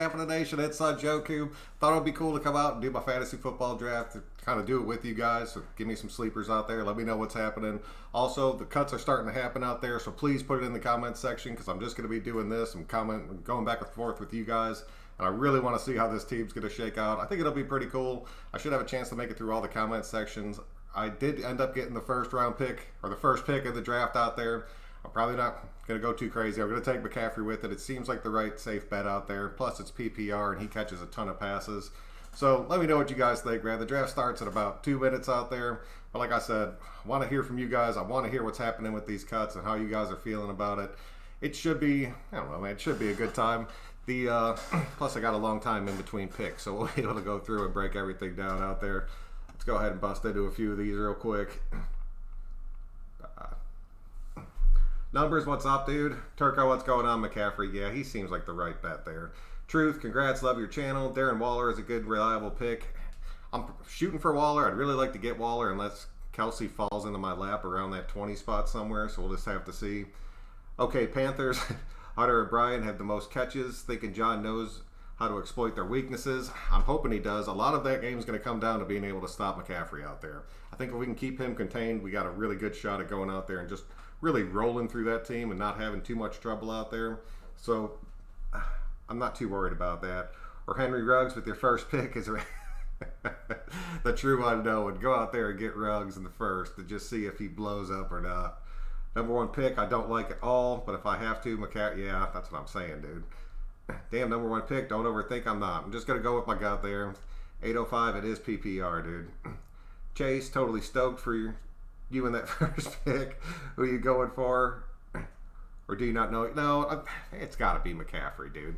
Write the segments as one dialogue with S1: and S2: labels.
S1: Happening Nation, it's Joku. Thought it would be cool to come out and do my fantasy football draft, to kind of do it with you guys. So give me some sleepers out there. Let me know what's happening. Also, the cuts are starting to happen out there, so please put it in the comments section because I'm just going to be doing this and going back and forth with you guys. And I really want to see how this team's going to shake out. I think it'll be pretty cool. I should have a chance to make it through all the comment sections. I did end up getting the first round pick, or the first pick of the draft out there. I'm probably not going to go too crazy. I'm going to take McCaffrey with it. It seems like the right safe bet out there. Plus, it's PPR, and he catches a ton of passes. So let me know what you guys think, man. The draft starts in about 2 minutes out there. But like I said, I want to hear from you guys. I want to hear what's happening with these cuts and how you guys are feeling about it. It should be, I don't know, man. It should be a good time. Plus, I got a long time in between picks, so we'll be able to go through and break everything down out there. Let's go ahead and bust into a few of these real quick. Numbers, what's up, dude? Turco, what's going on? McCaffrey, yeah, he seems like the right bet there. Truth, congrats, love your channel. Darren Waller is a good, reliable pick. I'm shooting for Waller. I'd really like to get Waller unless Kelsey falls into my lap around that 20 spot somewhere, so we'll just have to see. Okay, Panthers, Hunter and Brian have the most catches, thinking John knows how to exploit their weaknesses. I'm hoping he does. A lot of that game is going to come down to being able to stop McCaffrey out there. I think if we can keep him contained, we got a really good shot at going out there and just really rolling through that team and not having too much trouble out there. So I'm not too worried about that. Or Henry Ruggs with your first pick is the true unknown. Go out there and get Ruggs in the first to just see if he blows up or not. Number one pick, I don't like at all, but if I have to, McCaffrey, yeah, that's what I'm saying, dude. Damn, number one pick, don't overthink, I'm not. I'm just going to go with my gut there. 805, it is PPR, dude. Chase, totally stoked for you in that first pick. Who are you going for? Or do you not know? No, it's got to be McCaffrey, dude.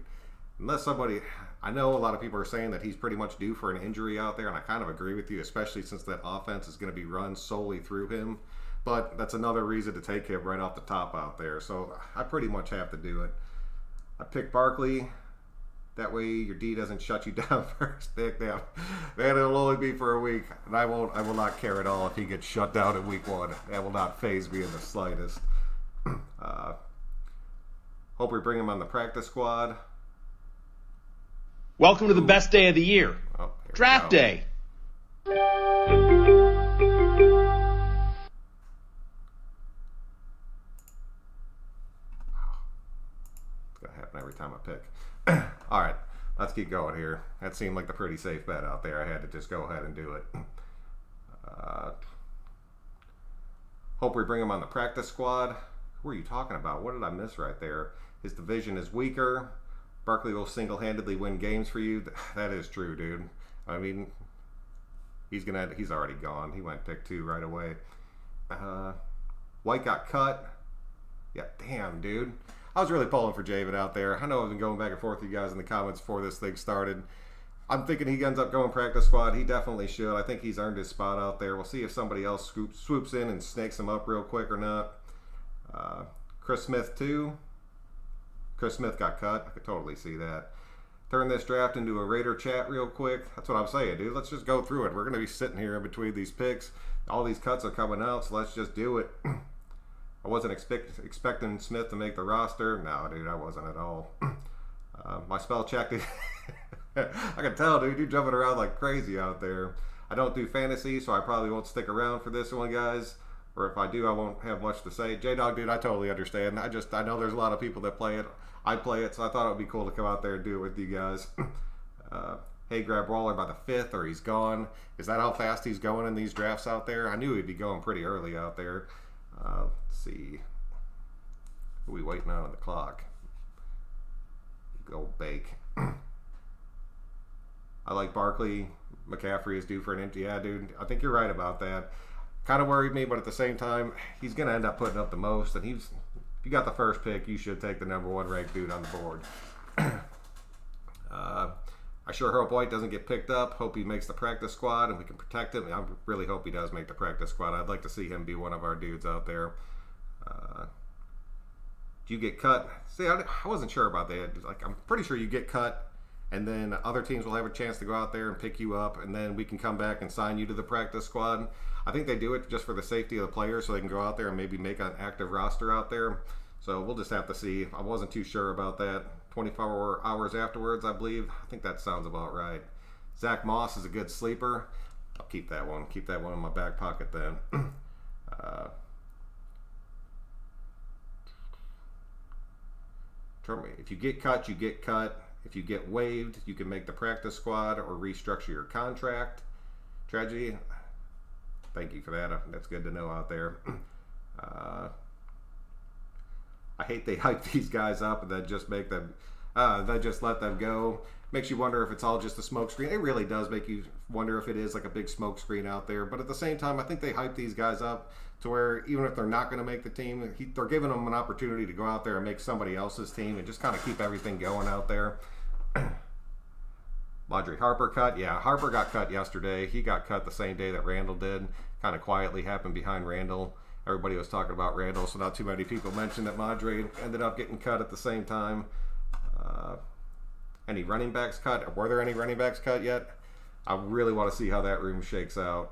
S1: Unless somebody, I know a lot of people are saying that he's pretty much due for an injury out there, and I kind of agree with you, especially since that offense is going to be run solely through him. But that's another reason to take him right off the top out there. So I pretty much have to do it. I picked Barkley. That way your D doesn't shut you down first pick. Man, it'll only be for a week. And I will not care at all if he gets shut down in week one. That will not faze me in the slightest. Hope we bring him on the practice squad.
S2: Welcome to the best day of the year.
S1: Oh,
S2: Draft day.
S1: It's going to happen every time I pick. All right, let's keep going here. That seemed like the pretty safe bet out there. I had to just go ahead and do it. Hope we bring him on the practice squad. Who are you talking about? What did I miss right there? His division is weaker. Barkley will single-handedly win games for you. That is true, dude. I mean, he's already gone. He went pick 2 right away. White got cut. Yeah, damn, dude. I was really pulling for Javid out there. I know I've been going back and forth with you guys in the comments before this thing started. I'm thinking he ends up going practice squad. He definitely should. I think he's earned his spot out there. We'll see if somebody else swoops in and snakes him up real quick or not. Chris Smith too. Chris Smith got cut. I could totally see that. Turn this draft into a Raider chat real quick. That's what I'm saying, dude. Let's just go through it. We're going to be sitting here in between these picks. All these cuts are coming out, so let's just do it. I wasn't expecting Smith to make the roster. No, dude, I wasn't at all. My spell check, I can tell, dude, you're jumping around like crazy out there. I don't do fantasy, so I probably won't stick around for this one, guys. Or if I do, I won't have much to say. J-Dog, dude, I totally understand. I know there's a lot of people that play it. I play it, so I thought it would be cool to come out there and do it with you guys. Hey, grab Waller by the 5th, or he's gone. Is that how fast he's going in these drafts out there? I knew he'd be going pretty early out there. Let's see. Who are we waiting on the clock? Go bake. I like Barkley. McCaffrey is due for an empty. Yeah, dude, I think you're right about that. Kind of worried me, but at the same time, he's going to end up putting up the most. And if you got the first pick, you should take the number 1 ranked dude on the board. I sure hope White doesn't get picked up. Hope he makes the practice squad and we can protect him. I really hope he does make the practice squad. I'd like to see him be one of our dudes out there. Do you get cut? See, I wasn't sure about that. Like, I'm pretty sure you get cut, and then other teams will have a chance to go out there and pick you up, and then we can come back and sign you to the practice squad. I think they do it just for the safety of the players so they can go out there and maybe make an active roster out there. So we'll just have to see. I wasn't too sure about that. 24 hours afterwards, I believe. I think that sounds about right. Zach Moss is a good sleeper. I'll keep that one. Keep that one in my back pocket then. If you get cut, you get cut. If you get waived, you can make the practice squad or restructure your contract. Tragedy. Thank you for that. That's good to know out there. I hate they hype these guys up and then just make them, they just let them go. Makes you wonder if it's all just a smoke screen. It really does make you wonder if it is like a big smoke screen out there. But at the same time, I think they hype these guys up to where even if they're not going to make the team, they're giving them an opportunity to go out there and make somebody else's team and just kind of keep everything going out there. Audrey Harper cut. Yeah, Harper got cut yesterday. He got cut the same day that Randall did. Kind of quietly happened behind Randall. Everybody was talking about Randall, so not too many people mentioned that Madre ended up getting cut at the same time. Any running backs cut? Were there any running backs cut yet? I really want to see how that room shakes out.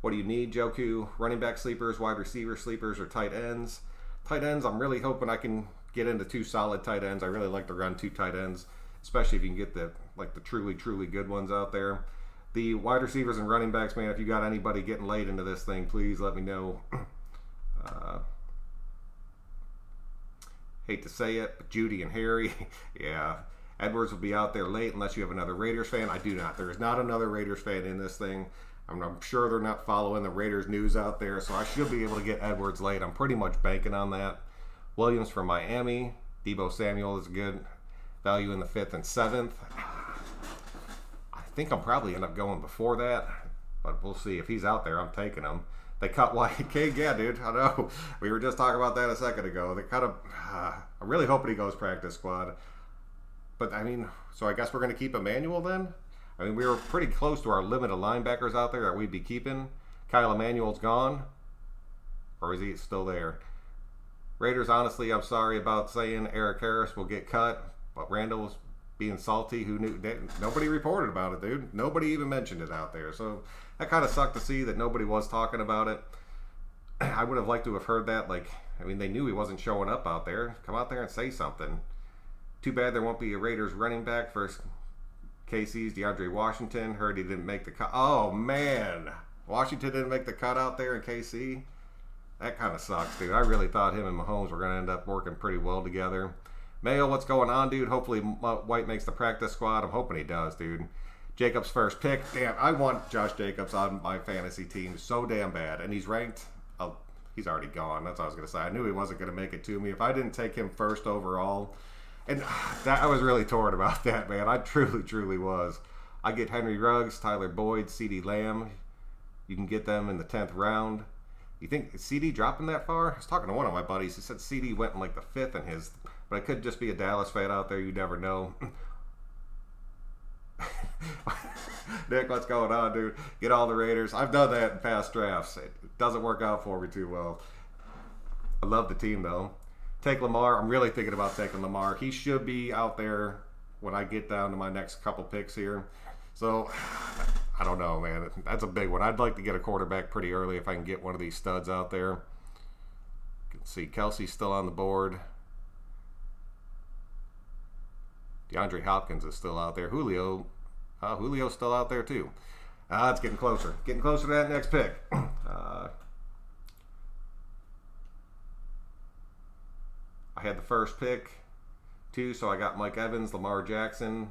S1: What do you need, Joku? Running back sleepers, wide receiver sleepers, or tight ends? Tight ends, I'm really hoping I can get into 2 solid tight ends. I really like to run 2 tight ends, especially if you can get the truly, truly good ones out there. The wide receivers and running backs, man, if you got anybody getting late into this thing, please let me know. Hate to say it, but Judy and Harry, yeah. Edwards will be out there late unless you have another Raiders fan. I do not. There is not another Raiders fan in this thing. I'm sure they're not following the Raiders news out there, so I should be able to get Edwards late. I'm pretty much banking on that. Williams from Miami. Deebo Samuel is good value in the 5th and 7th. I think I'll probably end up going before that, but we'll see. If he's out there, I'm taking him. They cut YK. Yeah, dude, I know. We were just talking about that a second ago. They cut him. I'm really hoping he goes practice squad. But, I mean, so I guess we're going to keep Emmanuel then? I mean, we were pretty close to our limit of linebackers out there that we'd be keeping. Kyle Emmanuel's gone. Or is he still there? Raiders, honestly, I'm sorry about saying Eric Harris will get cut. But Randall was being salty. Who knew? Nobody reported about it, dude. Nobody even mentioned it out there. So that kind of sucked to see that nobody was talking about it. I would have liked to have heard that. I mean, they knew he wasn't showing up out there. Come out there and say something. Too bad there won't be a Raiders running back for KC's DeAndre Washington. Heard he didn't make the cut. Oh, man. Washington didn't make the cut out there in KC. That kind of sucks, dude. I really thought him and Mahomes were going to end up working pretty well together. Mayo, what's going on, dude? Hopefully White makes the practice squad. I'm hoping he does, dude. Jacobs' first pick. Damn, I want Josh Jacobs on my fantasy team so damn bad. And he's ranked. Oh, he's already gone. That's what I was going to say. I knew he wasn't going to make it to me. If I didn't take him first overall... And I was really torn about that, man. I truly, truly was. I get Henry Ruggs, Tyler Boyd, CeeDee Lamb. You can get them in the 10th round. You think CeeDee dropping that far? I was talking to one of my buddies. He said CeeDee went in the 5th in his. But it could just be a Dallas fan out there. You never know. Nick, what's going on, dude? Get all the Raiders. I've done that in past drafts. It doesn't work out for me too well. I love the team, though. Take Lamar. I'm really thinking about taking Lamar. He should be out there when I get down to my next couple picks here. So, I don't know, man. That's a big one. I'd like to get a quarterback pretty early if I can get one of these studs out there. You can see Kelsey's still on the board. DeAndre Hopkins is still out there. Julio's still out there too. It's getting closer. Getting closer to that next pick. I had the first pick, too, so I got Mike Evans, Lamar Jackson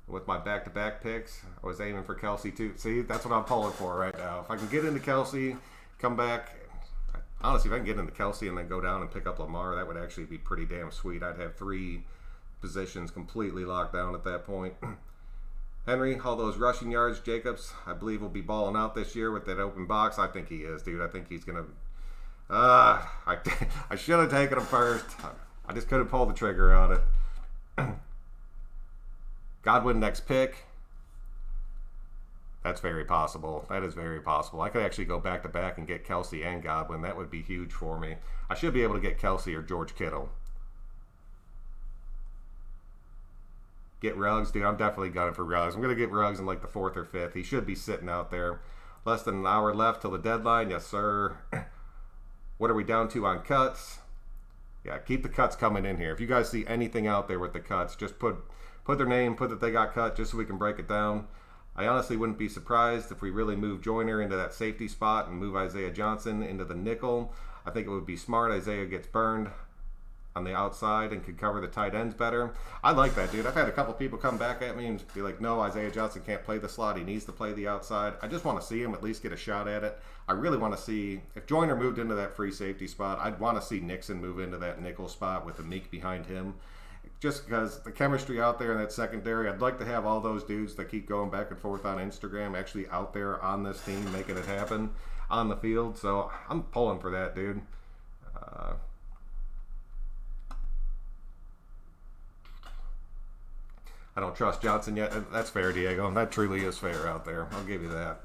S1: with my back-to-back picks. I was aiming for Kelsey, too. See, that's what I'm pulling for right now. If I can get into Kelsey, come back. Honestly, if I can get into Kelsey and then go down and pick up Lamar, that would actually be pretty damn sweet. I'd have 3 positions completely locked down at that point. Henry, all those rushing yards. Jacobs, I believe, will be balling out this year with that open box. I think he is, dude. I think he's going to... I should have taken him first. I just couldn't pull the trigger on it. Godwin next pick. That's very possible. That is very possible. I could actually go back to back and get Kelsey and Godwin. That would be huge for me. I should be able to get Kelsey or George Kittle. Get Ruggs, dude. I'm definitely gunning for Ruggs. I'm going to get Ruggs in the 4th or 5th. He should be sitting out there. Less than an hour left till the deadline. Yes, sir. What are we down to on cuts? Yeah, keep the cuts coming in here. If you guys see anything out there with the cuts, just put their name, put that they got cut, just so we can break it down. I honestly wouldn't be surprised if we really move Joyner into that safety spot and move Isaiah Johnson into the nickel. I think it would be smart. Isaiah gets burned on the outside and could cover the tight ends better. I like that, dude. I've had a couple people come back at me and be like, no, Isaiah Johnson can't play the slot. He needs to play the outside. I just want to see him at least get a shot at it. I really want to see, if Joyner moved into that free safety spot, I'd want to see Nixon move into that nickel spot with the Meek behind him. Just because the chemistry out there in that secondary, I'd like to have all those dudes that keep going back and forth on Instagram actually out there on this team making it happen on the field. So I'm pulling for that, dude. I don't trust Johnson yet. That's fair, Diego. That truly is fair out there. I'll give you that.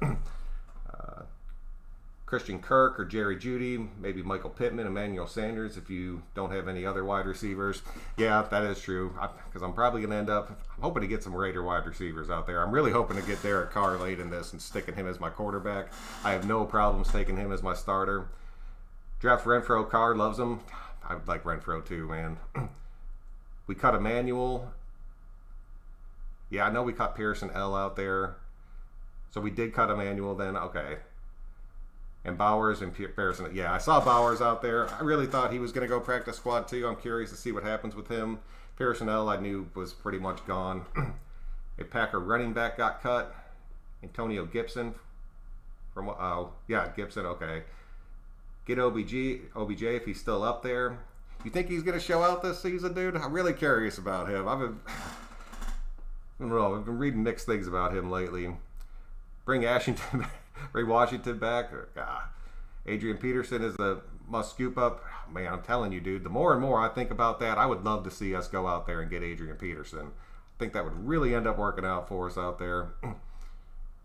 S1: Christian Kirk or Jerry Jeudy, maybe Michael Pittman, Emmanuel Sanders if you don't have any other wide receivers. Yeah, that is true. Because I'm probably going to end up, I'm hoping to get some Raider wide receivers out there. I'm really hoping to get Derek Carr late in this and sticking him as my quarterback. I have no problems taking him as my starter. Draft Renfro. Carr loves him. I would like Renfro too, man. We cut Emmanuel. Yeah, I know we cut Pearson L out there. So we did cut Emmanuel then. Okay. And Bowers and Pearson. Yeah, I saw Bowers out there. I really thought he was going to go practice squad too. I'm curious to see what happens with him. Pearson L I knew was pretty much gone. A Packer running back got cut. Antonio Gibson. Gibson, okay. Get OBJ if he's still up there. You think he's going to show out this season, dude? I'm really curious about him. I've been reading mixed things about him lately. Bring Ray Washington back. Adrian Peterson is a must scoop up. Man, I'm telling you, dude, the more and more I think about that, I would love to see us go out there and get Adrian Peterson. I think that would really end up working out for us out there.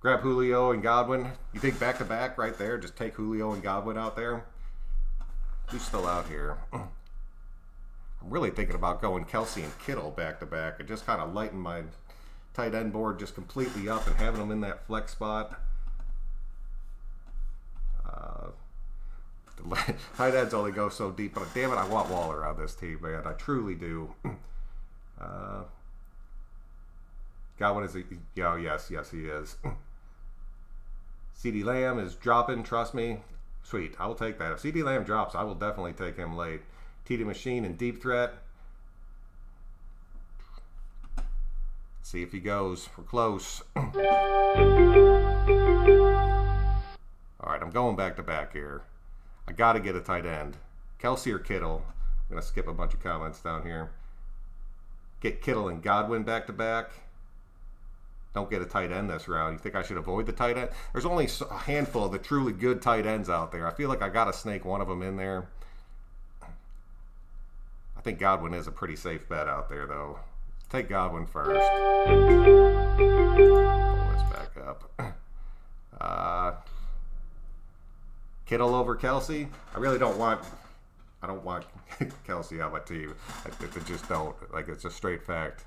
S1: Grab Julio and Godwin. You think back-to-back right there? Just take Julio and Godwin out there? Who's still out here? I'm really thinking about going Kelsey and Kittle back-to-back and just kind of lighten my tight end board just completely up and having them in that flex spot. The tight ends only go so deep, but damn it, I want Waller on this team, man. I truly do. Godwin is yes, he is. CeeDee Lamb is dropping, trust me. Sweet, I will take that. If CeeDee Lamb drops, I will definitely take him late. TD Machine and Deep Threat. See if he goes. We're close. All right, I'm going back-to-back here. I got to get a tight end. Kelsey or Kittle. I'm going to skip a bunch of comments down here. Get Kittle and Godwin back-to-back. Don't get a tight end this round. You think I should avoid the tight end? There's only a handful of the truly good tight ends out there. I feel like I got to snake one of them in there. I think Godwin is a pretty safe bet out there, though. Take Godwin first. Pull this back up. Kittle over Kelsey. I don't want Kelsey on my team. I just don't. Like, it's a straight fact.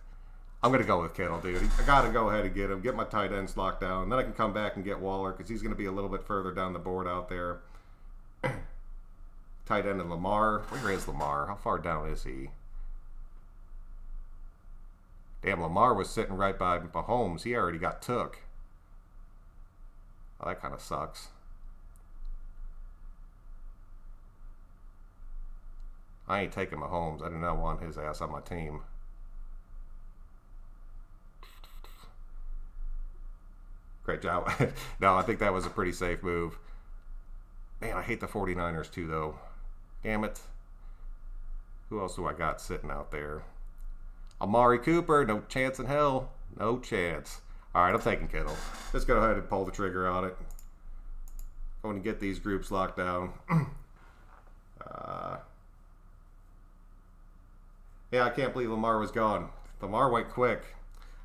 S1: I'm going to go with Kittle, dude. I got to go ahead and get him. Get my tight ends locked down. Then I can come back and get Waller because he's going to be a little bit further down the board out there. Tight end and Lamar. Where is Lamar? How far down is he? Damn, Lamar was sitting right by Mahomes. He already got took. Oh, that kind of sucks. I ain't taking Mahomes. I do not want his ass on my team. Great job. No, I think that was a pretty safe move. Man, I hate the 49ers too, though. Damn it. Who else do I got sitting out there? Amari Cooper. No chance in hell. No chance. All right, I'm taking Kittle. Let's go ahead and pull the trigger on it. Going to get these groups locked down. Yeah, I can't believe Lamar was gone. Lamar went quick.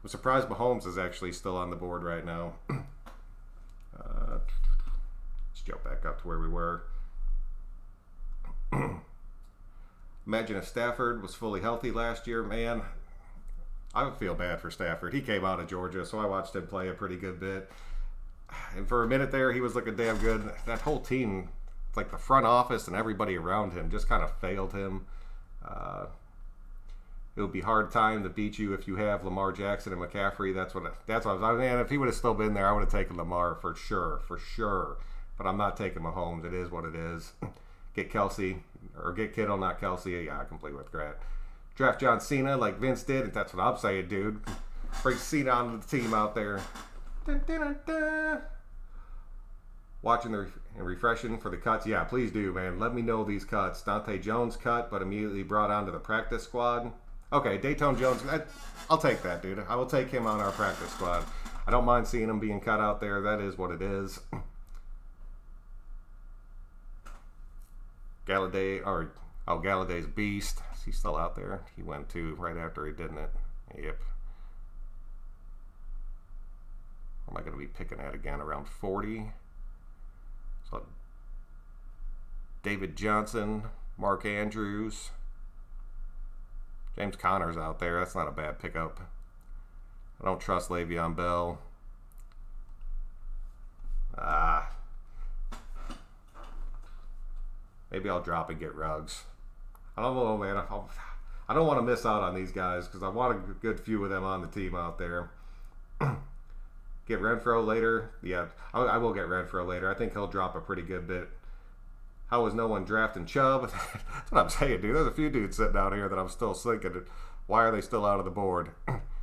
S1: I'm surprised Mahomes is actually still on the board right now. Let's jump back up to where we were. Imagine if Stafford was fully healthy last year. Man, I would feel bad for Stafford. He came out of Georgia, so I watched him play a pretty good bit. And for a minute there, he was looking damn good. That whole team, like the front office and everybody around him, just kind of failed him. It would be hard time to beat you if you have Lamar Jackson and McCaffrey. That's what I was. Man, if he would have still been there, I would have taken Lamar for sure. But I'm not taking Mahomes. It is what it is. Get Kelsey or get Kittle, not Kelsey. Yeah, I completely with that. Draft John Cena like Vince did, and that's what I'm saying, dude. Bring Cena onto the team out there. Dun, dun, dun, dun. Watching and refreshing for the cuts. Yeah, please do, man. Let me know these cuts. Dante Jones cut, but immediately brought onto the practice squad. Okay, Dayton Jones. I'll take that, dude. I will take him on our practice squad. I don't mind seeing him being cut out there. That is what it is. Galladay's beast. Is he still out there? He went too right after he didn't it. Yep. What am I going to be picking at again? Around 40. So David Johnson, Mark Andrews, James Conner's out there. That's not a bad pickup. I don't trust Le'Veon Bell. Maybe I'll drop and get Ruggs. I don't know, man. I don't want to miss out on these guys because I want a good few of them on the team out there. Get Renfro later. Yeah, I will get Renfro later. I think he'll drop a pretty good bit. How was no one drafting Chubb? That's what I'm saying, dude. There's a few dudes sitting out here that I'm still thinking, why are they still out of the board?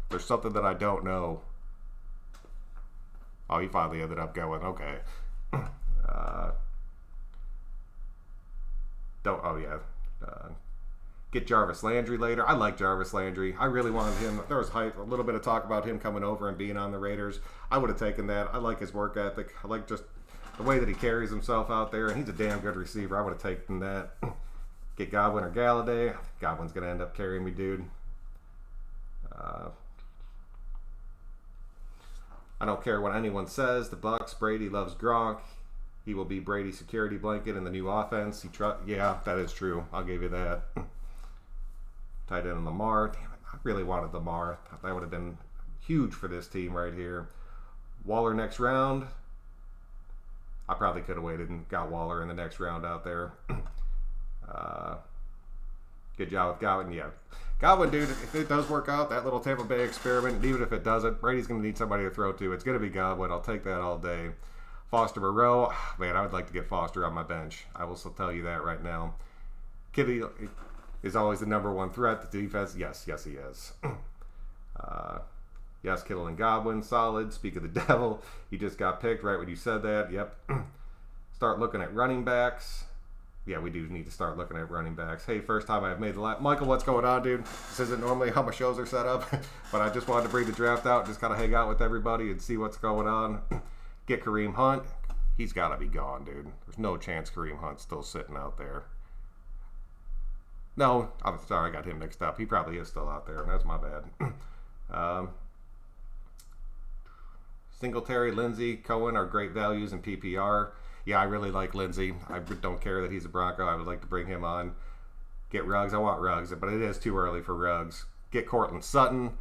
S1: There's something that I don't know. Oh, he finally ended up going. Okay. Get Jarvis Landry later. I like Jarvis Landry. I really wanted him. There was hype, a little bit of talk about him coming over and being on the Raiders. I would have taken that. I like his work ethic. I like just the way that he carries himself out there, and he's a damn good receiver. I would have taken that. Get Godwin or Galladay. I think Godwin's going to end up carrying me, dude. I don't care what anyone says. The Bucs, Brady loves Gronk. He will be Brady's security blanket in the new offense. Yeah, that is true. I'll give you that. Tight end Lamar. Damn it, I really wanted Lamar. That would have been huge for this team right here. Waller next round. I probably could have waited and got Waller in the next round out there. Good job with Godwin. Yeah. Godwin, dude, if it does work out, that little Tampa Bay experiment, even if it doesn't, Brady's going to need somebody to throw to. It's going to be Godwin. I'll take that all day. Foster Moreau. Man, I would like to get Foster on my bench. I will still tell you that right now. Kitty is always the number one threat. The defense, yes, he is. Yes, Kittle and Godwin, solid. Speak of the devil. He just got picked right when you said that. Yep. Start looking at running backs. Yeah, we do need to start looking at running backs. Hey, first time I've made the lap. Michael, what's going on, dude? This isn't normally how my shows are set up, but I just wanted to bring the draft out, just kind of hang out with everybody and see what's going on. Get Kareem Hunt. He's got to be gone, dude. There's no chance Kareem Hunt's still sitting out there. No, I'm sorry, I got him mixed up. He probably is still out there. That's my bad. Singletary, Lindsey, Cohen are great values in PPR. Yeah, I really like Lindsey. I don't care that he's a Bronco. I would like to bring him on. Get Ruggs. I want Ruggs, but it is too early for Ruggs. Get Cortland Sutton.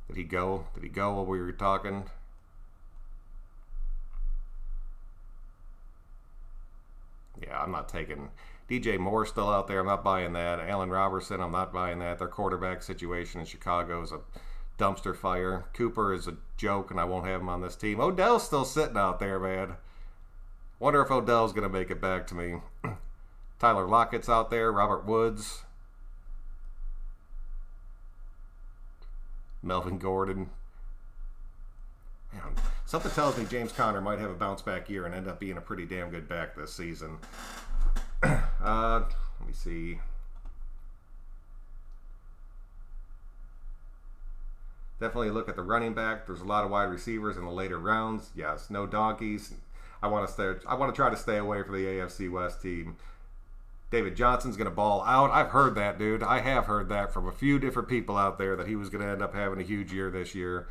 S1: Did he go? Did he go while we were talking? Yeah, I'm not taking DJ Moore still out there. I'm not buying that. Allen Robertson, I'm not buying that. Their quarterback situation in Chicago is a dumpster fire. Cooper is a joke, and I won't have him on this team. Odell's still sitting out there, man. Wonder if Odell's going to make it back to me. Tyler Lockett's out there. Robert Woods. Melvin Gordon. Man, something tells me James Conner might have a bounce back year and end up being a pretty damn good back this season. Let me see. Definitely look at the running back. There's a lot of wide receivers in the later rounds. Yes, no donkeys. I want to try to stay away from the AFC West team. David Johnson's going to ball out. I've heard that, dude. I have heard that from a few different people out there that he was going to end up having a huge year this year.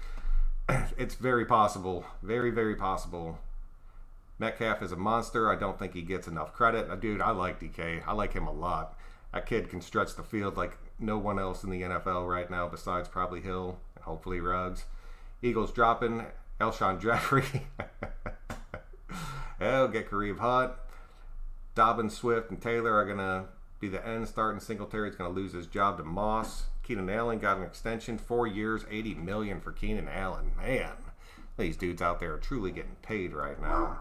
S1: It's very possible. Very, very possible. Metcalf is a monster. I don't think he gets enough credit. Dude, I like DK. I like him a lot. That kid can stretch the field like no one else in the NFL right now besides probably Hill and hopefully Ruggs. Eagles dropping Elshon Jeffrey. Get Kareem Hunt. Dobbins, Swift, and Taylor are going to Be the end starting. Singletary's going to lose his job to Moss. Keenan Allen got an extension, 4 years, $80 million for Keenan Allen. Man, these dudes out there are truly getting paid right now.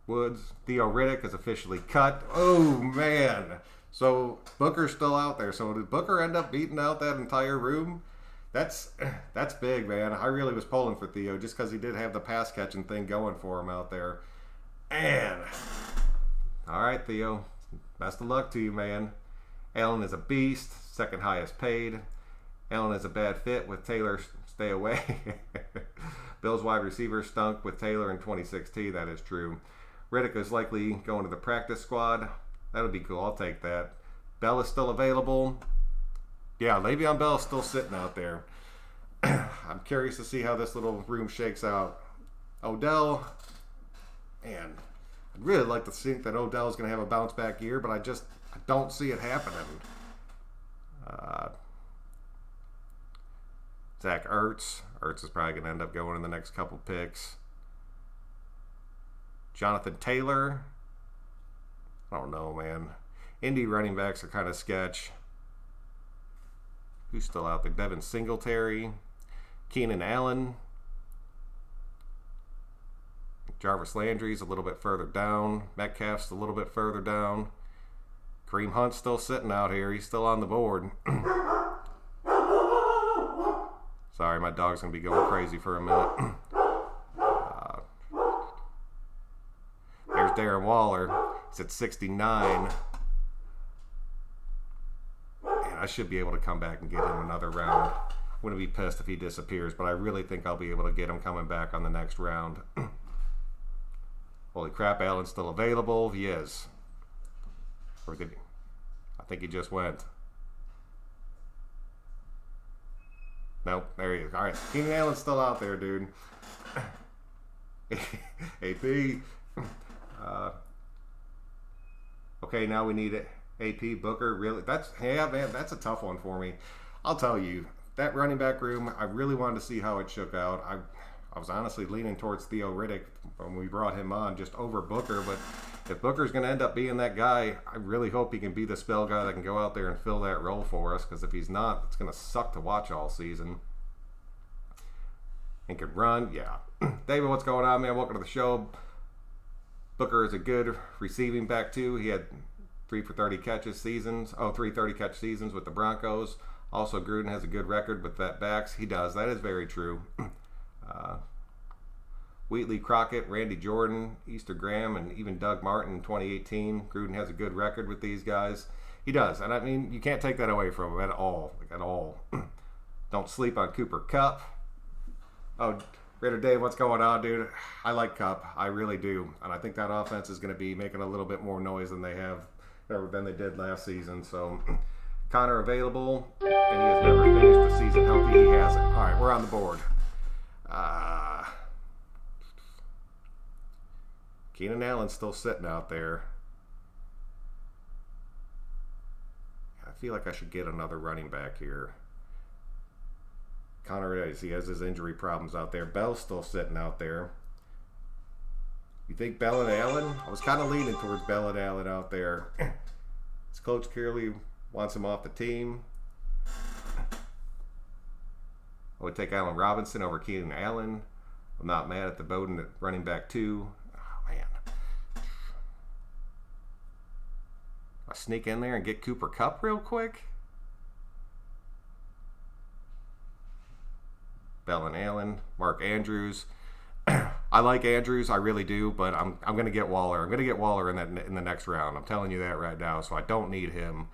S1: Woods, Theo Riddick is officially cut. Oh man! So Booker's still out there. So did Booker end up beating out that entire room? That's big, man. I really was pulling for Theo just because he did have the pass catching thing going for him out there. And all right, Theo, best of luck to you, man. Allen is a beast, second highest paid. Allen is a bad fit with Taylor. Stay away. Bills wide receiver stunk with Taylor in 2016. That is true. Riddick is likely going to the practice squad. That'll be cool. I'll take that. Bell is still available. Yeah, Le'Veon Bell is still sitting out there. I'm curious to see how this little room shakes out. Odell, man, I'd really like to think that Odell is going to have a bounce back year, but I don't see it happening. Zach Ertz. Ertz is probably going to end up going in the next couple picks. Jonathan Taylor. I don't know, man. Indy running backs are kind of sketch. Who's still out there? Devin Singletary. Keenan Allen. Jarvis Landry's a little bit further down. Metcalf's a little bit further down. Kareem Hunt's still sitting out here. He's still on the board. Sorry, my dog's going to be going crazy for a minute. There's Darren Waller. He's at 69. And I should be able to come back and get him another round. I'm going to be pissed if he disappears, but I really think I'll be able to get him coming back on the next round. Holy crap, Allen's still available. He is. Or did he? I think he just went. Nope, there he is. All right, Keenan Allen's still out there, dude. AP. Okay, now we need AP Booker. Really, man, that's a tough one for me. I'll tell you, that running back room, I really wanted to see how it shook out. I was honestly leaning towards Theo Riddick when we brought him on, just over Booker. But if Booker's going to end up being that guy, I really hope he can be the spell guy that can go out there and fill that role for us. Because if he's not, it's going to suck to watch all season. And can run, yeah. David, what's going on, man? Welcome to the show. Booker is a good receiving back too. He had 3 for 30 catches seasons. 3 30 catch seasons with the Broncos. Also, Gruden has a good record with vet backs. He does. That is very true. Wheatley, Crockett, Randy Jordan, Easter Graham, and even Doug Martin in 2018. Gruden has a good record with these guys. He does. And I mean, you can't take that away from him at all. Like, at all. Don't sleep on Cooper Kupp. Oh, Raider Dave, what's going on, dude? I like Kupp. I really do. And I think that offense is going to be making a little bit more noise than they did last season. So, Connor available, and he has never finished the season healthy. He hasn't. All right, we're on the board. Keenan Allen's still sitting out there. I feel like I should get another running back here. Connor, he has his injury problems out there. Bell's still sitting out there. You think Bell and Allen? I was kind of leaning towards Bell and Allen out there. His coach clearly wants him off the team. I would take Allen Robinson over Keenan Allen. I'm not mad at the Bowden at running back 2. Oh, man. I sneak in there and get Cooper Kupp real quick. Bell and Allen, Mark Andrews. I like Andrews, I really do, but I'm going to get Waller. I'm going to get Waller in the next round. I'm telling you that right now, so I don't need him.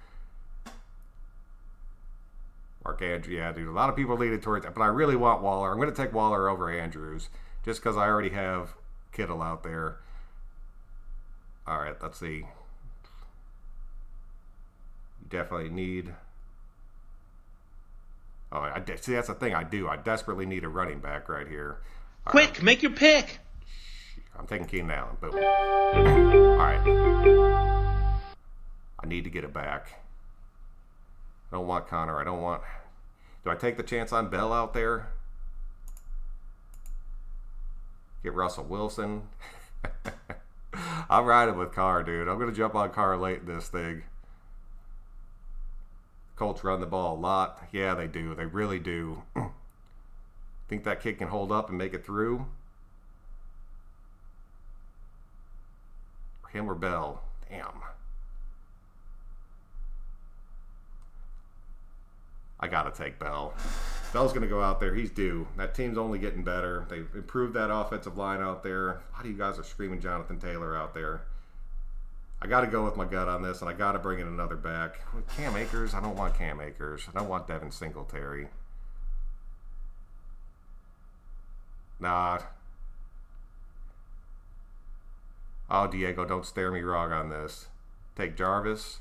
S1: Mark Andrews, yeah, dude. A lot of people leaning towards that, but I really want Waller. I'm going to take Waller over Andrews just because I already have Kittle out there. All right, let's see. You definitely need... Oh, see, that's the thing I do. I desperately need a running back right here. All
S2: Quick,
S1: right.
S2: Make your pick.
S1: I'm taking Keenan Allen. Boom. All right. I need to get it back. I don't want Connor. Do I take the chance on Bell out there? Get Russell Wilson. I'm riding with Carr, dude. I'm going to jump on Carr late in this thing. Colts run the ball a lot. Yeah, they do. They really do. Think that kid can hold up and make it through? Him or Bell? Damn. I got to take Bell. Bell's going to go out there. He's due. That team's only getting better. They've improved that offensive line out there. A lot of you guys are screaming Jonathan Taylor out there. I got to go with my gut on this, and I got to bring in another back. Cam Akers? I don't want Cam Akers. I don't want Devin Singletary. Nah. Oh, Diego, don't stare me wrong on this. Take Jarvis.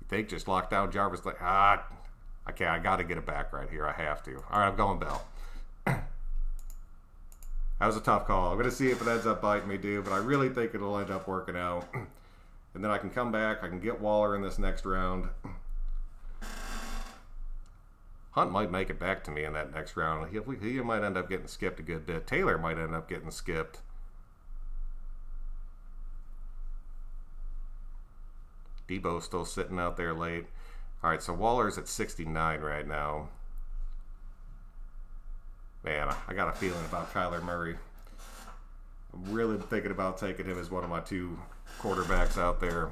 S1: You think just lock down Jarvis? Okay, I got to get it back right here. I have to. All right, I'm going Bell. That was a tough call. I'm going to see if it ends up biting me, dude, but I really think it'll end up working out. And then I can come back. I can get Waller in this next round. Hunt might make it back to me in that next round. He might end up getting skipped a good bit. Taylor might end up getting skipped. Debo's still sitting out there late. All right, so Waller's at 69 right now. Man, I got a feeling about Kyler Murray. I'm really thinking about taking him as one of my two quarterbacks out there.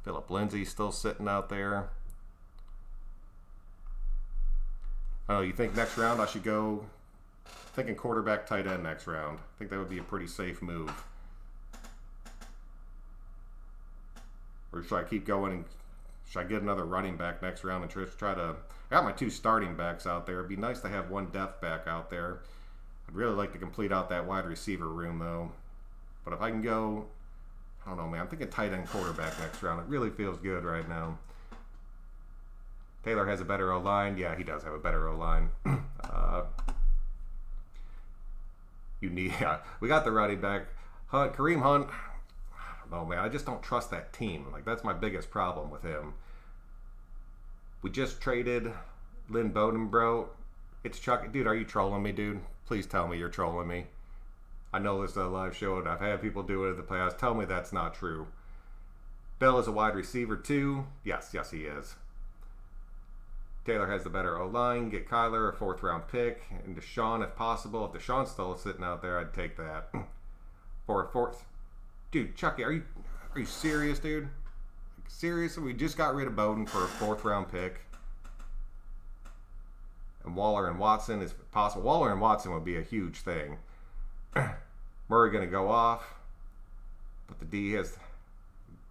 S1: Phillip Lindsay's still sitting out there. Oh, you think next round I should go thinking quarterback, tight end next round? I think that would be a pretty safe move. Or should I keep going and should I get another running back next round and try to... I got my two starting backs out there. It'd be nice to have one depth back out there. I'd really like to complete out that wide receiver room, though. But if I can go... I don't know, man. I'm thinking tight end quarterback next round. It really feels good right now. Taylor has a better O-line. Yeah, he does have a better O-line. We got the running back. Kareem Hunt... Oh man, I just don't trust that team. Like, that's my biggest problem with him. We just traded Lynn Bowden, bro. It's Chuck. Dude, are you trolling me, dude? Please tell me you're trolling me. I know this is a live show, and I've had people do it at the playoffs. Tell me that's not true. Bell is a wide receiver, too. Yes, he is. Taylor has the better O-line. Get Kyler, a fourth-round pick. And Deshaun, if possible. If Deshaun's still sitting out there, I'd take that. For a fourth... Dude, Chucky, are you serious, dude? Like, seriously? We just got rid of Bowden for a fourth-round pick. And Waller and Watson is possible. Waller and Watson would be a huge thing. Murray going to go off. But the D has...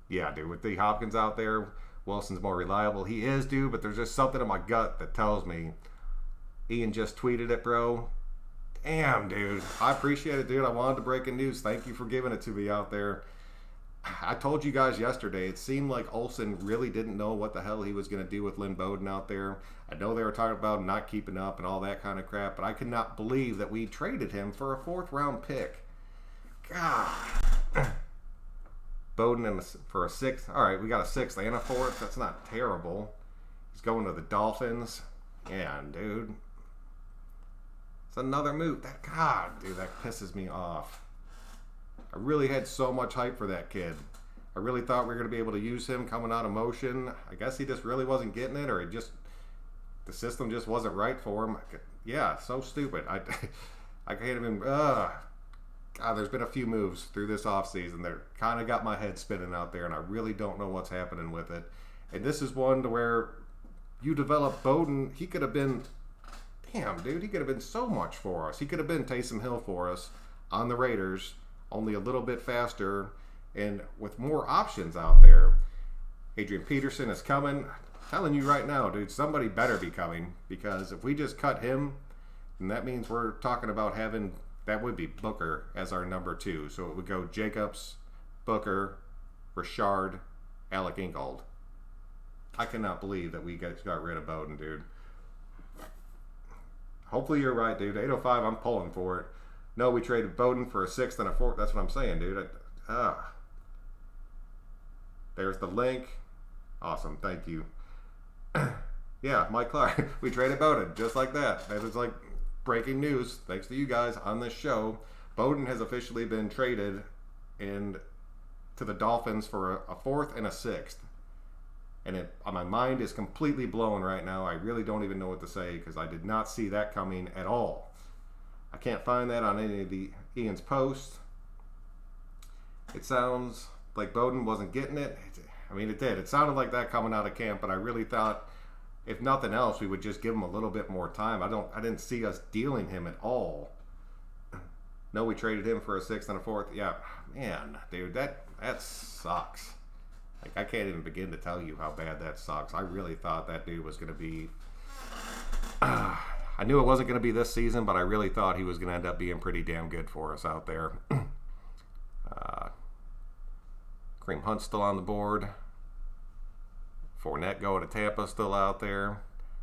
S1: Yeah, dude, with D Hopkins out there, Wilson's more reliable. He is, dude, but there's just something in my gut that tells me. Ian just tweeted it, bro. Damn, dude. I appreciate it, dude. I wanted to break in news. Thank you for giving it to me out there. I told you guys yesterday, it seemed like Olsen really didn't know what the hell he was going to do with Lynn Bowden out there. I know they were talking about not keeping up and all that kind of crap, but I could not believe that we traded him for a fourth-round pick. God. Bowden for a sixth. All right, we got a sixth and a fourth. That's not terrible. He's going to the Dolphins. Yeah, dude. It's another move. God, dude, that pisses me off. I really had so much hype for that kid. I really thought we were going to be able to use him coming out of motion. I guess he just really wasn't getting it, or the system just wasn't right for him. Yeah, so stupid. I can't even... God, there's been a few moves through this offseason that kind of got my head spinning out there, and I really don't know what's happening with it. And this is one to where you develop Bowden. He could have been... Damn, dude, he could have been so much for us. He could have been Taysom Hill for us on the Raiders, only a little bit faster and with more options out there. Adrian Peterson is coming. I'm telling you right now, dude, somebody better be coming, because if we just cut him, then that means we're talking about having, that would be Booker as our number 2. So it would go Jacobs, Booker, Richard, Alec Ingold. I cannot believe that we got rid of Bowden, dude. Hopefully you're right, dude. 805, I'm pulling for it. No, we traded Bowden for a sixth and a fourth. That's what I'm saying, dude. There's the link. Awesome. Thank you. Yeah, Mike Clark. We traded Bowden just like that. It was like breaking news, thanks to you guys on this show. Bowden has officially been traded to the Dolphins for a fourth and a sixth. And my mind is completely blown right now. I really don't even know what to say because I did not see that coming at all. I can't find that on any of the Ian's posts. It sounds like Bowden wasn't getting it. I mean, it did. It sounded like that coming out of camp, but I really thought, if nothing else, we would just give him a little bit more time. I didn't see us dealing him at all. No, we traded him for a sixth and a fourth. Yeah, man, dude, that sucks. Like, I can't even begin to tell you how bad that sucks. I really thought that dude was going to be... I knew it wasn't going to be this season, but I really thought he was going to end up being pretty damn good for us out there. Kareem Hunt's still on the board. Fournette going to Tampa still out there.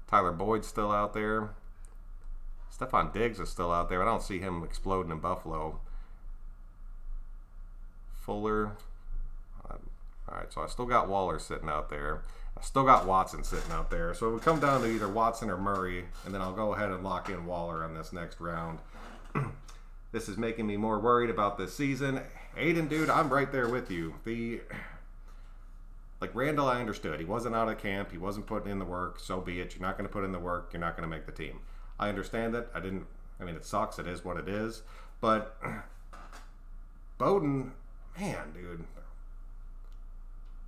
S1: Tyler Boyd's still out there. Stephon Diggs is still out there. I don't see him exploding in Buffalo. Fuller. All right, so I still got Waller sitting out there. I still got Watson sitting out there. So it would come down to either Watson or Murray, and then I'll go ahead and lock in Waller on this next round. This is making me more worried about this season. Aiden, dude, I'm right there with you. Like Randall, I understood. He wasn't out of camp. He wasn't putting in the work. So be it. You're not going to put in the work. You're not going to make the team. I understand that. I mean, it sucks. It is what it is. But Bowden, man, dude,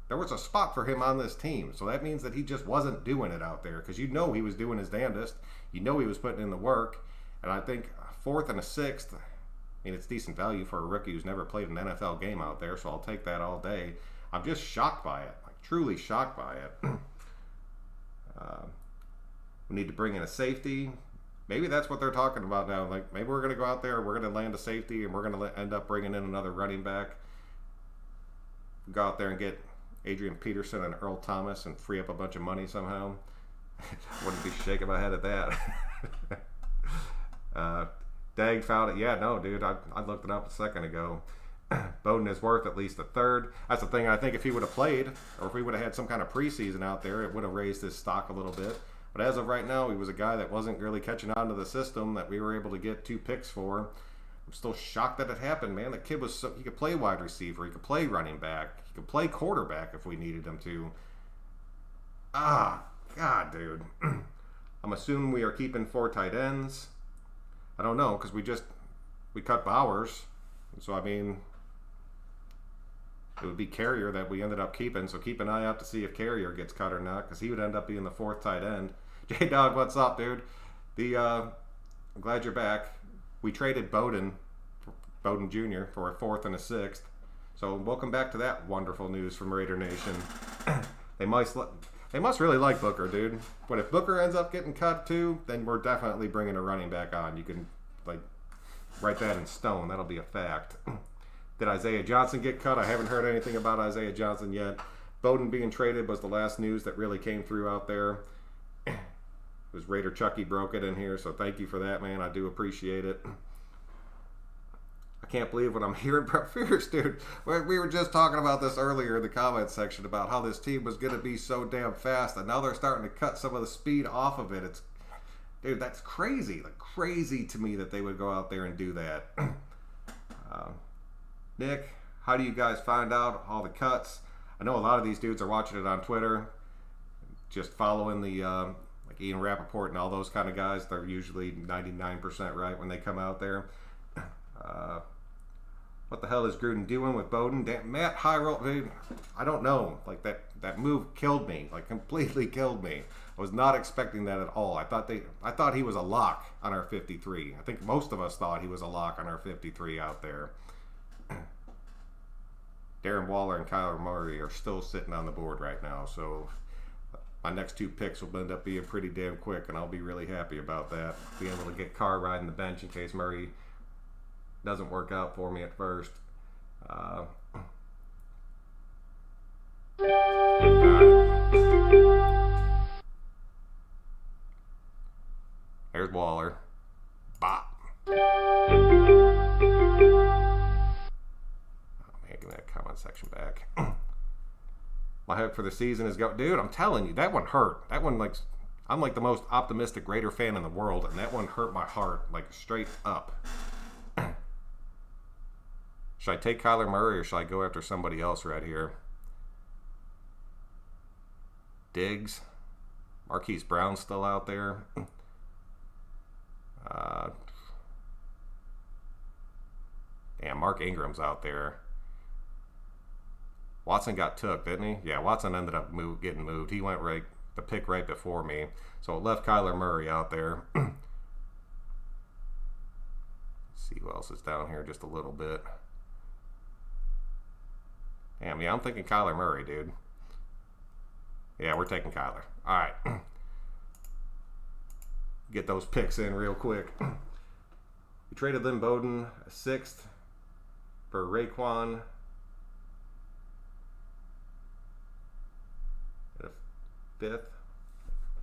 S1: there was a spot for him on this team. So that means that he just wasn't doing it out there because you know he was doing his damnedest. You know he was putting in the work. And I think a fourth and a sixth, I mean, it's decent value for a rookie who's never played an NFL game out there. So I'll take that all day. I'm just shocked by it. Like, truly shocked by it. We need to bring in a safety. Maybe that's what they're talking about now. Like, maybe we're going to go out there, we're going to land a safety, and we're going to end up bringing in another running back. Go out there and get Adrian Peterson and Earl Thomas and free up a bunch of money somehow. Wouldn't be shaking my head at that. Dag found it. Yeah, no, dude, I looked it up a second ago. Bowden is worth at least a third. That's the thing. I think if he would have played, or if we would have had some kind of preseason out there, it would have raised his stock a little bit. But as of right now, he was a guy that wasn't really catching on to the system that we were able to get 2 picks for. I'm still shocked that it happened, man. The kid he could play wide receiver, he could play running back, he could play quarterback if we needed him to. God, dude. I'm assuming we are keeping 4 tight ends. I don't know, because we cut Bowers. So, I mean, it would be Carrier that we ended up keeping. So keep an eye out to see if Carrier gets cut or not, because he would end up being the 4th tight end. J-Dog, what's up, dude? I'm glad you're back. We traded Bowden Jr. for a 4th and a 6th. So welcome back to that wonderful news from Raider Nation. They must really like Booker, dude. But if Booker ends up getting cut too, then we're definitely bringing a running back on. You can write that in stone. That'll be a fact. Did Isaiah Johnson get cut? I haven't heard anything about Isaiah Johnson yet. Bowden being traded was the last news that really came through out there. It was Raider Chucky broke it in here, so thank you for that, man. I do appreciate it. I can't believe what I'm hearing about Fierce, dude. We were just talking about this earlier in the comments section about how this team was going to be so damn fast, and now they're starting to cut some of the speed off of it. Dude, that's crazy. Like, crazy to me that they would go out there and do that. Nick, how do you guys find out all the cuts? I know a lot of these dudes are watching it on Twitter, just following the like Ian Rappaport and all those kind of guys. They're usually 99% right when they come out there. What the hell is Gruden doing with Bowden? Damn, Matt Hyrule, dude, I don't know. Like, that move killed me. Like, completely killed me. I was not expecting that at all. I thought he was a lock on our 53. I think most of us thought he was a lock on our 53 out there. Darren Waller and Kyler Murray are still sitting on the board right now, so my next 2 picks will end up being pretty damn quick, and I'll be really happy about that. Being able to get Carr riding the bench in case Murray doesn't work out for me at first. There's Waller. Bop. Section back. My hope for the season is go, dude. I'm telling you, that one hurt. That one, like, I'm like the most optimistic Raider fan in the world, and that one hurt my heart, like straight up. Should I take Kyler Murray or should I go after somebody else right here? Diggs. Marquise Brown's still out there. Damn, Mark Ingram's out there. Watson got took, didn't he? Yeah, Watson ended up getting moved. He went the pick right before me. So it left Kyler Murray out there. Let's see who else is down here just a little bit. Damn, yeah, I'm thinking Kyler Murray, dude. Yeah, we're taking Kyler. All right. Get those picks in real quick. We traded Lynn Bowden a 6th for Raekwon. And a 5th.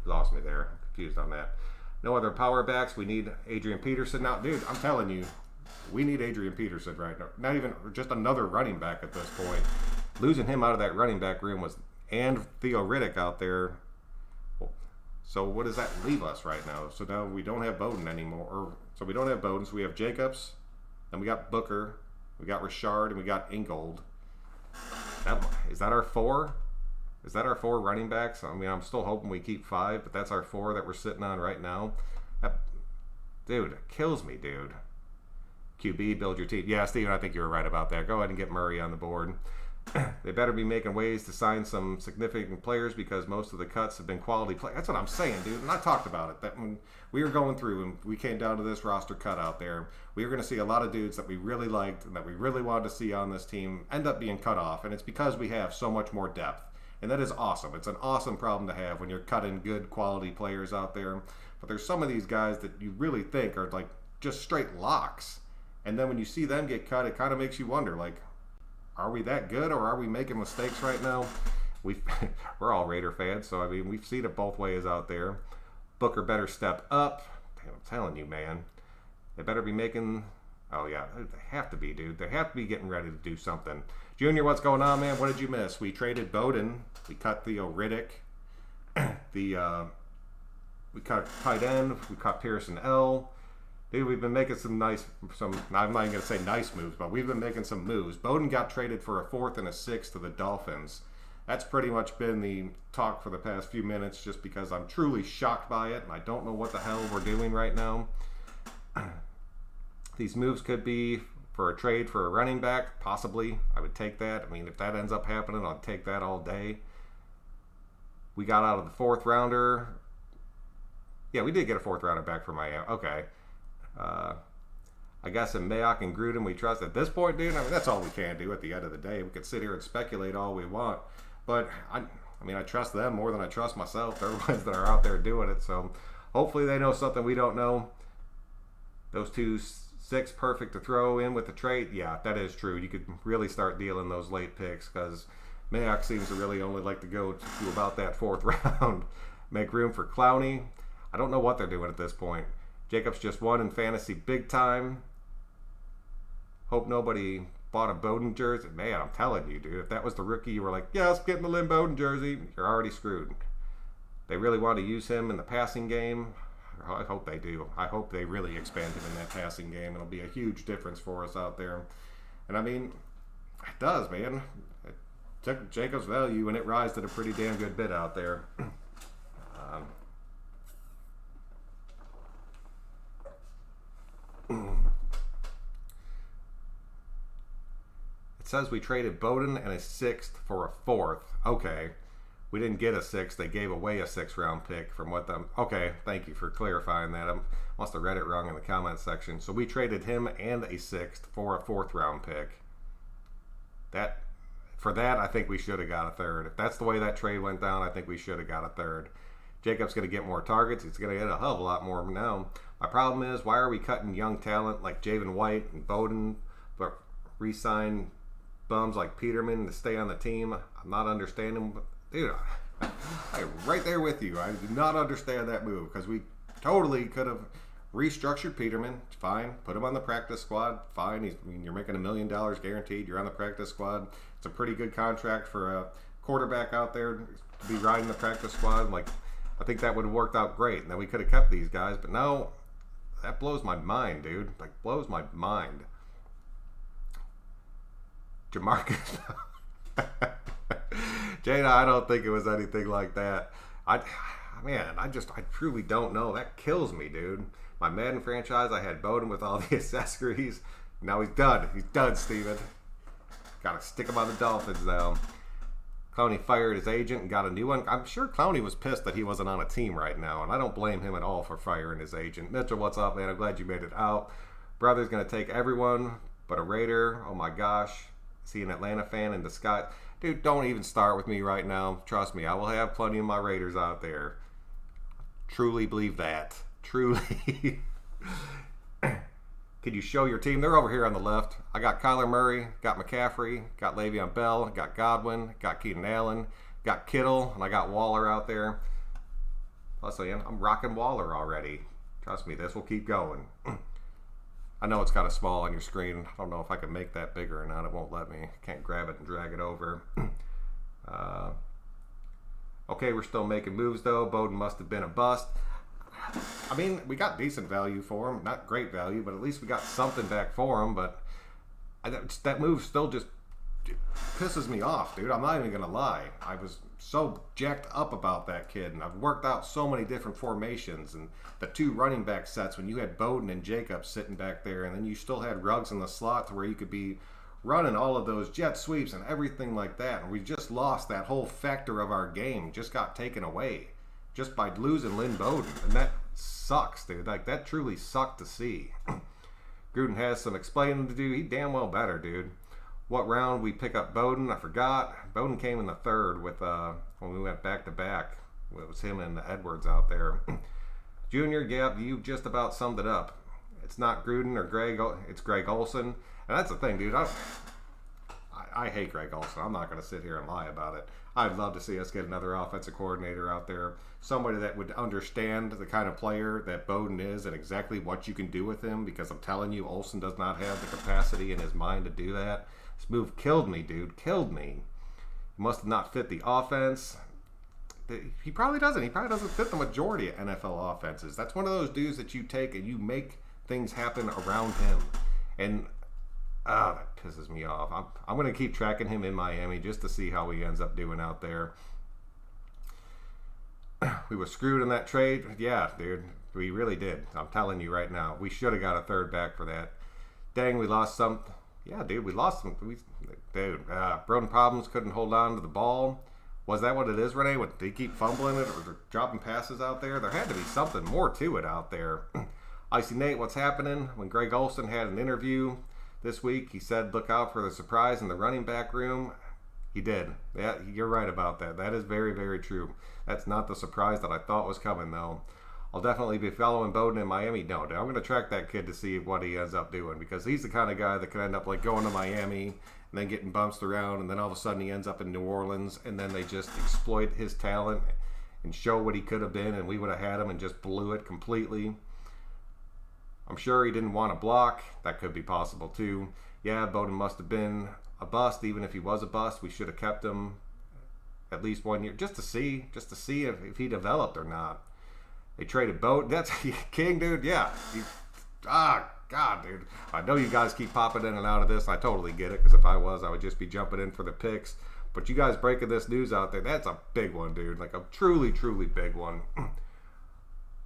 S1: Lost me there. Confused on that. No other power backs. We need Adrian Peterson. Now, dude, I'm telling you, we need Adrian Peterson right now. Not even just another running back at this point. Losing him out of that running back room was, and Theo Riddick out there. So what does that leave us right now? So now we don't have Bowden anymore. So we don't have Bowden. So we have Jacobs, and we got Booker, we got Richard, and we got Ingold. Is that our 4? Is that our 4 running backs? I mean, I'm still hoping we keep 5, but that's our 4 that we're sitting on right now. Dude, it kills me, dude. QB, build your team. Yeah, Steven, I think you were right about that. Go ahead and get Murray on the board. They better be making ways to sign some significant players because most of the cuts have been quality players. That's what I'm saying, dude. And I talked about it. That when we were going through and we came down to this roster cut out there, we were going to see a lot of dudes that we really liked and that we really wanted to see on this team end up being cut off. And it's because we have so much more depth. And that is awesome. It's an awesome problem to have when you're cutting good quality players out there. But there's some of these guys that you really think are like just straight locks. And then when you see them get cut, it kind of makes you wonder, like, are we that good or are we making mistakes right now? We're all Raider fans, so I mean, we've seen it both ways out there. Booker better step up. Damn, I'm telling you, man. They better be making... Oh, yeah, they have to be, dude. They have to be getting ready to do something. Junior, what's going on, man? What did you miss? We traded Bowden. We cut Theo Riddick. We cut tight end. We cut Pearson L. Dude, we've been making I'm not even going to say nice moves, but we've been making some moves. Bowden got traded for a 4th and a 6th to the Dolphins. That's pretty much been the talk for the past few minutes just because I'm truly shocked by it, and I don't know what the hell we're doing right now. These moves could be for a trade for a running back, possibly. I would take that. I mean, if that ends up happening, I'll take that all day. We got out of the 4th rounder. Yeah, we did get a 4th rounder back from Miami. Okay. I guess in Mayock and Gruden we trust at this point, dude. I mean, that's all we can do at the end of the day. We could sit here and speculate all we want, but I mean, I trust them more than I trust myself. They're the ones that are out there doing it, so hopefully they know something we don't know. Those 6 perfect to throw in with the trade. Yeah, that is true. You could really start dealing those late picks because Mayock seems to really only like to go to about that 4th round. Make room for Clowney. I don't know what they're doing at this point. Jacobs just won in fantasy big time. Hope nobody bought a Bowden jersey. Man, I'm telling you, dude, if that was the rookie, you were like, yes, getting the Lynn Bowden jersey, you're already screwed. They really want to use him in the passing game. I hope they do. I hope they really expand him in that passing game. It'll be a huge difference for us out there. And I mean, it does, man. It took Jacobs' value and it rised at a pretty damn good bit out there. It says we traded Bowden and a 6th for a 4th. Okay. We didn't get a 6th. They gave away a 6th round pick from what them. Okay. Thank you for clarifying that. I must have read it wrong in the comment section. So we traded him and a 6th for a 4th round pick. For that, I think we should have got a 3rd. If that's the way that trade went down, I think we should have got a 3rd. Jacob's going to get more targets. He's going to get a hell of a lot more now. My problem is, why are we cutting young talent like Javen White and Bowden, but re-sign bums like Peterman to stay on the team? I'm not understanding. Dude, I'm right there with you. I do not understand that move because we totally could have restructured Peterman. Fine. Put him on the practice squad. Fine. You're making $1 million guaranteed. You're on the practice squad. It's a pretty good contract for a quarterback out there to be riding the practice squad. Like, I think that would have worked out great, and then we could have kept these guys. But no, that blows my mind, dude. Like, blows my mind. Jamarcus. Jada, I don't think it was anything like that. I truly don't know. That kills me, dude. My Madden franchise, I had Bowden with all the accessories. Now he's done. He's done, Steven. Gotta stick him on the Dolphins now. Clowney fired his agent and got a new one. I'm sure Clowney was pissed that he wasn't on a team right now, and I don't blame him at all for firing his agent. Mitchell, what's up, man? I'm glad you made it out. Brother's gonna take everyone but a Raider. Oh my gosh. See an Atlanta fan in the sky. Dude, don't even start with me right now. Trust me, I will have plenty of my Raiders out there. Truly believe that. Truly. Could you show your team? They're over here on the left. I got Kyler Murray, got McCaffrey, got Le'Veon Bell, got Godwin, got Keenan Allen, got Kittle, and I got Waller out there. Plus, I'm rocking Waller already. Trust me, this will keep going. I know it's kind of small on your screen. I don't know if I can make that bigger or not. It won't let me. I can't grab it and drag it over. Okay, we're still making moves, though. Bowden must have been a bust. I mean, we got decent value for him. Not great value, but at least we got something back for him. But that move still just pisses me off, dude. I'm not even going to lie. I was so jacked up about that kid, and I've worked out so many different formations and the two running back sets when you had Bowden and Jacobs sitting back there, and then you still had Ruggs in the slot to where you could be running all of those jet sweeps and everything like that. And we just lost that whole factor of our game. Just got taken away just by losing Lynn Bowden, and that sucks, dude. Like, that truly sucked to see. Gruden has some explaining to do. He damn well better, dude. What round we pick up Bowden? I forgot. Bowden came in the third with when we went back to back. It was him and Edwards out there. Junior, yeah, you just about summed it up. It's not Gruden or Greg. It's Greg Olson, and that's the thing, dude. I hate Greg Olson. I'm not going to sit here and lie about it. I'd love to see us get another offensive coordinator out there, somebody that would understand the kind of player that Bowden is and exactly what you can do with him, because I'm telling you, Olson does not have the capacity in his mind to do that. This move killed me, dude. Killed me. He must have not fit the offense. He probably doesn't. He probably doesn't fit the majority of NFL offenses. That's one of those dudes that you take and you make things happen around him. And that pisses me off. I'm going to keep tracking him in Miami just to see how he ends up doing out there. We were screwed in that trade. Yeah, dude. We really did. I'm telling you right now. We should have got a third back for that. Dang, we lost some. Yeah, dude, we lost some. Broden problems, couldn't hold on to the ball. Was that what it is, Renee? Did he keep fumbling it or dropping passes out there? There had to be something more to it out there. Icy Nate, what's happening? When Greg Olson had an interview this week, he said, look out for the surprise in the running back room. He did. Yeah, you're right about that. That is very, very true. That's not the surprise that I thought was coming, though. I'll definitely be following Bowden in Miami. No, I'm going to track that kid to see what he ends up doing, because he's the kind of guy that could end up like going to Miami and then getting bounced around, and then all of a sudden he ends up in New Orleans, and then they just exploit his talent and show what he could have been, and we would have had him and just blew it completely. I'm sure he didn't want to block. That could be possible too. Yeah, Bowden must have been a bust. Even if he was a bust, we should have kept him at least 1 year just to see if he developed or not. They traded Bowden. That's King, dude. Yeah. God, dude. I know you guys keep popping in and out of this. I totally get it, because if I was, I would just be jumping in for the picks. But you guys breaking this news out there, that's a big one, dude. Like a truly, truly big one.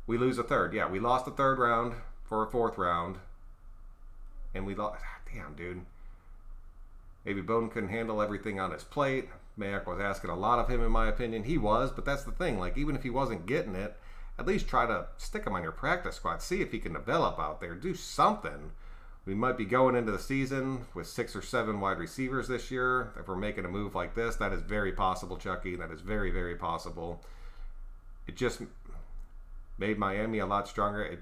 S1: We lose a third. Yeah, we lost the third round for a fourth round. And we lost. Damn, dude. Maybe Bowden couldn't handle everything on his plate. Mayock was asking a lot of him, in my opinion. He was, but that's the thing. Like, even if he wasn't getting it, at least try to stick him on your practice squad. See if he can develop out there. Do something. We might be going into the season with 6 or 7 wide receivers this year. If we're making a move like this, that is very possible, Chucky. That is very, very possible. It just made Miami a lot stronger.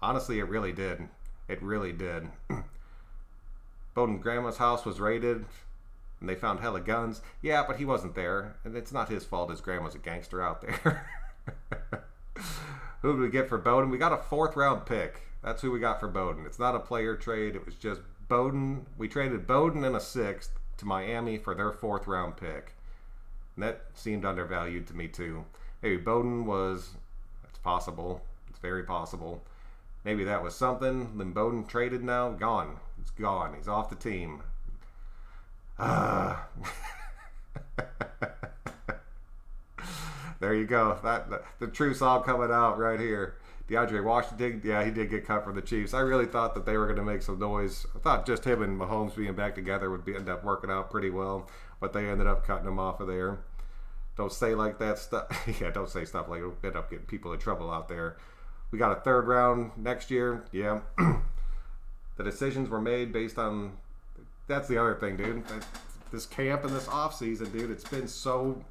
S1: Honestly, it really did. It really did. Bowden's grandma's house was raided, and they found hella guns. Yeah, but he wasn't there, and it's not his fault. His grandma's a gangster out there. Who did we get for Bowden? We got a 4th round pick. That's who we got for Bowden. It's not a player trade. It was just Bowden. We traded Bowden and a 6th to Miami for their 4th round pick. And that seemed undervalued to me too. Maybe Bowden was. It's possible. It's very possible. Maybe that was something. Then Bowden traded now. Gone. He's gone. He's off the team. There you go. The truth's all coming out right here. DeAndre Washington, yeah, he did get cut from the Chiefs. I really thought that they were going to make some noise. I thought just him and Mahomes being back together would end up working out pretty well, but they ended up cutting him off of there. Don't say like that stuff. Yeah, don't say stuff like it'll end up getting people in trouble out there. We got a third round next year. Yeah. The decisions were made based on... That's the other thing, dude. This camp and this offseason, dude, it's been so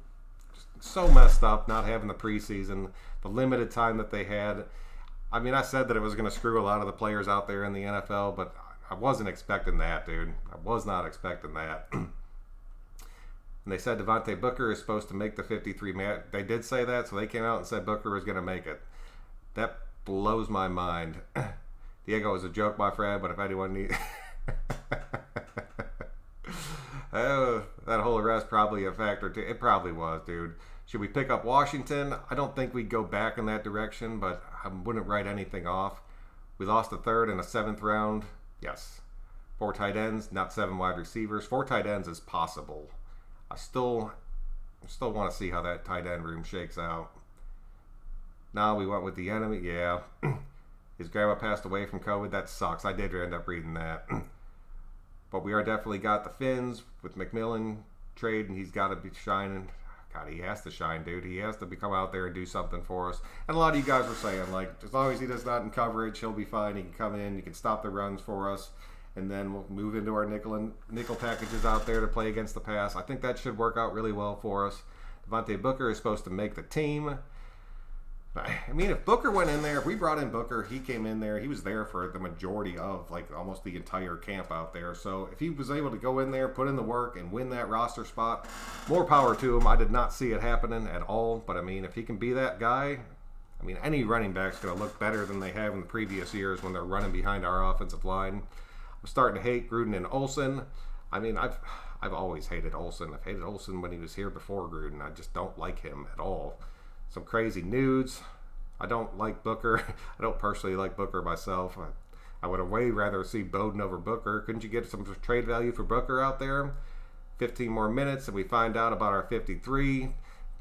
S1: messed up not having the preseason, the limited time that they had. I mean, I said that it was going to screw a lot of the players out there in the NFL, but I wasn't expecting that, dude. I was not expecting that. And they said Devontae Booker is supposed to make the 53 man. They did say that, so they came out and said Booker was going to make it. That blows my mind. Diego was a joke, my friend, but if anyone needs... that whole arrest probably a factor too. It probably was, dude. Should we pick up Washington? I don't think we'd go back in that direction, but I wouldn't write anything off. We lost a third and a seventh round. Yes. 4 tight ends, not 7 wide receivers. 4 tight ends is possible. I still want to see how that tight end room shakes out. Now we went with the enemy. Yeah. His grandma passed away from COVID. That sucks. I did end up reading that. But we are definitely got the Finns with McMillan trade, and he's got to be shining. God, he has to shine, dude. He has to come out there and do something for us. And a lot of you guys were saying, like, as long as he does not in coverage, he'll be fine. He can come in, he can stop the runs for us, and then we'll move into our nickel packages out there to play against the pass. I think that should work out really well for us. Devontae Booker is supposed to make the team. I mean, if Booker went in there, if we brought in Booker, he came in there, he was there for the majority of, like, almost the entire camp out there. So if he was able to go in there, put in the work, and win that roster spot, more power to him. I did not see it happening at all. But, I mean, if he can be that guy, I mean, any running back's going to look better than they have in the previous years when they're running behind our offensive line. I'm starting to hate Gruden and Olsen. I mean, I've always hated Olsen. I've hated Olsen when he was here before Gruden. I just don't like him at all. Some crazy nudes. I don't like Booker. I don't personally like Booker myself. I would have way rather see Bowden over Booker. Couldn't you get some trade value for Booker out there? 15 more minutes and we find out about our 53.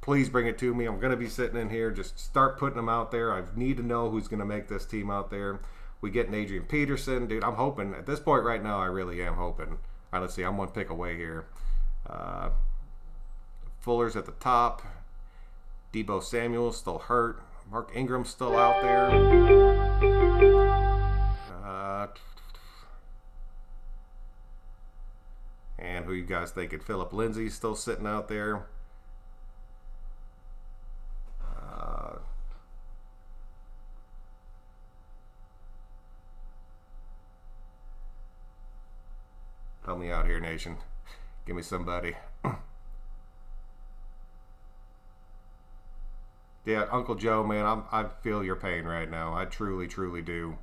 S1: Please bring it to me. I'm going to be sitting in here. Just start putting them out there. I need to know who's going to make this team out there. We get an Adrian Peterson. Dude, I'm hoping. At this point right now, I really am hoping. All right, let's see. I'm one pick away here. Fuller's at the top. Debo Samuel's still hurt. Mark Ingram's still out there. And who you guys thinking? Philip Lindsay's still sitting out there. Help me out here, nation. Give me somebody. Yeah, Uncle Joe, man, I feel your pain right now. I truly, truly do.